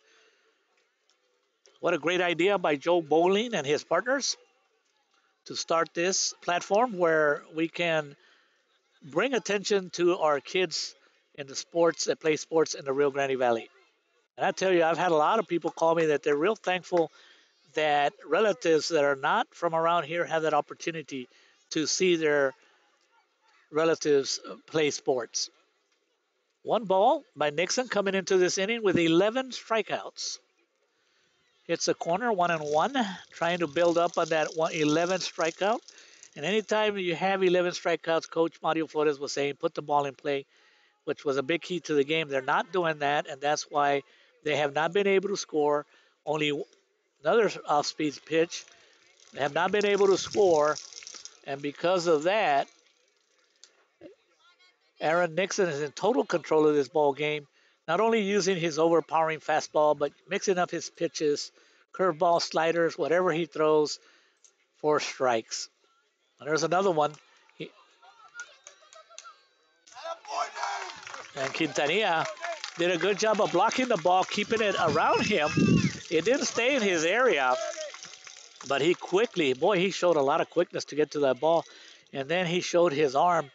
What a great idea by Joe Bowling and his partners to start this platform where we can bring attention to our kids in the sports that play sports in the Rio Grande Valley. And I tell you, I've had a lot of people call me that they're real thankful that relatives that are not from around here have that opportunity to see their relatives play sports. One ball by Nixon coming into this inning with 11 strikeouts. Hits a corner, 1-1, trying to build up on that 11 strikeout. And anytime you have 11 strikeouts, Coach Mario Flores was saying, put the ball in play, which was a big key to the game. They're not doing that, and that's why they have not been able to score. Only another off-speed pitch. They have not been able to score, and because of that, Aaron Nixon is in total control of this ball game, not only using his overpowering fastball, but mixing up his pitches, curveball, sliders, whatever he throws for strikes. And there's another one. And Quintanilla did a good job of blocking the ball, keeping it around him. It didn't stay in his area, but he quickly, boy, he showed a lot of quickness to get to that ball. And then he showed his arm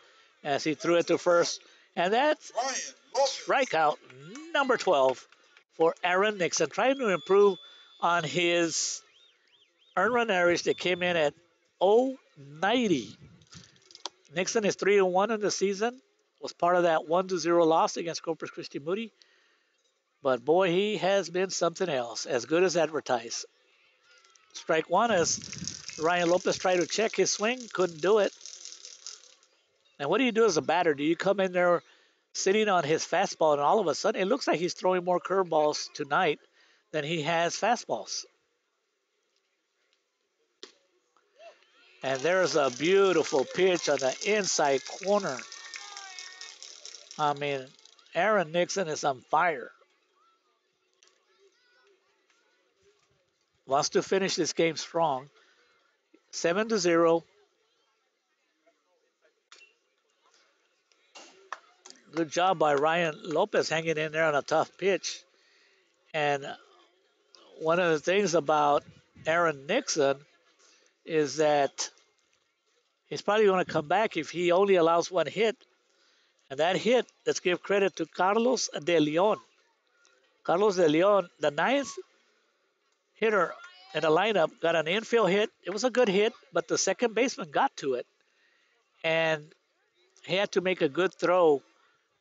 as he threw it to first. And that's strikeout number 12 for Aaron Nixon, trying to improve on his earned run average that came in at 0.90. Nixon is 3-1 in the season. Was part of that 1-0 loss against Corpus Christi Moody. But boy, he has been something else, as good as advertised. Strike one as Ryan Lopez tried to check his swing, couldn't do it. And what do you do as a batter? Do you come in there sitting on his fastball and all of a sudden it looks like he's throwing more curveballs tonight than he has fastballs? And there's a beautiful pitch on the inside corner. I mean, Aaron Nixon is on fire. Wants to finish this game strong. 7-0. Good job by Ryan Lopez hanging in there on a tough pitch. And one of the things about Aaron Nixon is that he's probably going to come back if he only allows one hit. And that hit, let's give credit to Carlos De Leon. Carlos De Leon, the ninth hitter in the lineup, got an infield hit. It was a good hit, but the second baseman got to it. And he had to make a good throw.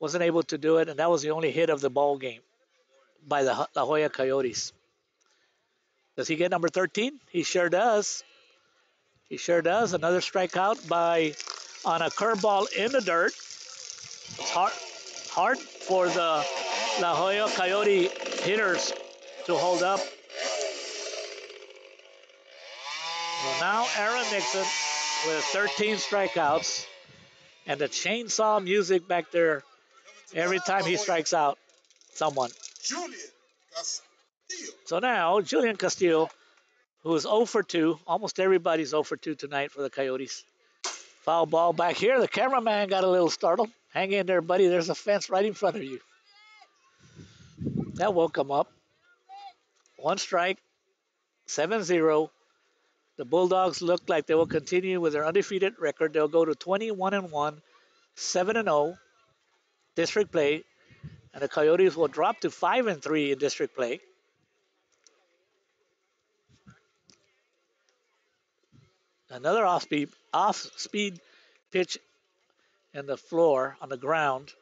Wasn't able to do it, and that was the only hit of the ball game by the La Joya Coyotes. Does he get number 13? He sure does. He sure does. Another strikeout on a curveball in the dirt. It's hard for the La Joya Coyote hitters to hold up. Well, now Aaron Nixon with 13 strikeouts, and the chainsaw music back there every time he strikes out someone. So now Julian Castillo, who is 0 for 2, almost everybody's 0 for 2 tonight for the Coyotes. Foul ball back here. The cameraman got a little startled. Hang in there, buddy. There's a fence right in front of you. That woke him up. One strike, 7-0. The Bulldogs look like they will continue with their undefeated record. They'll go to 21-1, 7-0 district play, and the Coyotes will drop to 5-3 in district play. Another off-speed pitch in the floor on the ground.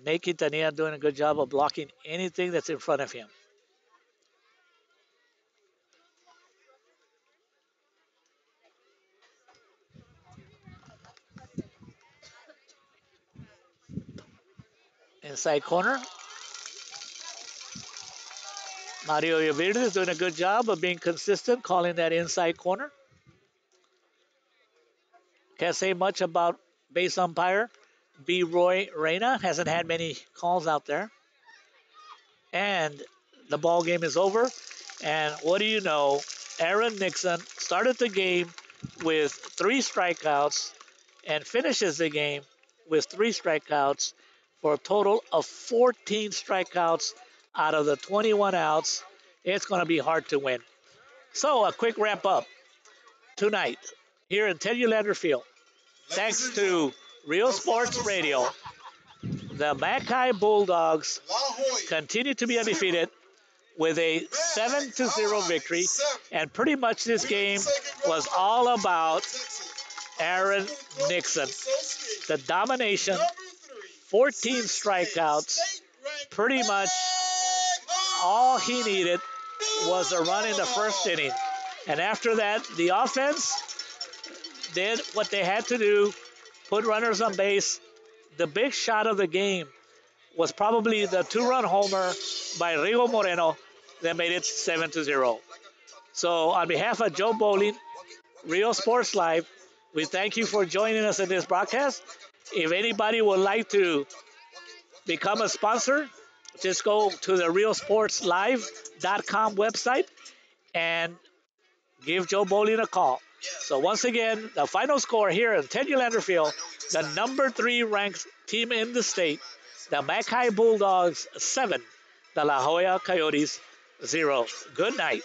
Nate Quintanilla doing a good job of blocking anything that's in front of him. Inside corner. Mario Yavir is doing a good job of being consistent, calling that inside corner. Can't say much about base umpire B. Roy Reyna. Hasn't had many calls out there. And the ball game is over. And what do you know? Aaron Nixon started the game with 3 strikeouts and finishes the game with 3 strikeouts for a total of 14 strikeouts out of the 21 outs. It's going to be hard to win. So a quick wrap up tonight here in Ted Ulander Field. Thanks to Real Sports Radio, the Mackay Bulldogs continue to be undefeated with a 7-0 victory. And pretty much this game was all about Aaron Nixon. The domination, 14 strikeouts, pretty much all he needed was a run in the first inning. And after that, the offense did what they had to do, put runners on base. The big shot of the game was probably the 2-run homer by Rigo Moreno that made it 7-0. So on behalf of Joe Bowling, Rio Sports Live, we thank you for joining us in this broadcast. If anybody would like to become a sponsor, just go to the realsportslive.com website and give Joe Bowling a call. So once again, the final score here in Ted Ulander Field, the number 3 ranked team in the state, the Mackay Bulldogs 7, the La Joya Coyotes 0. Good night.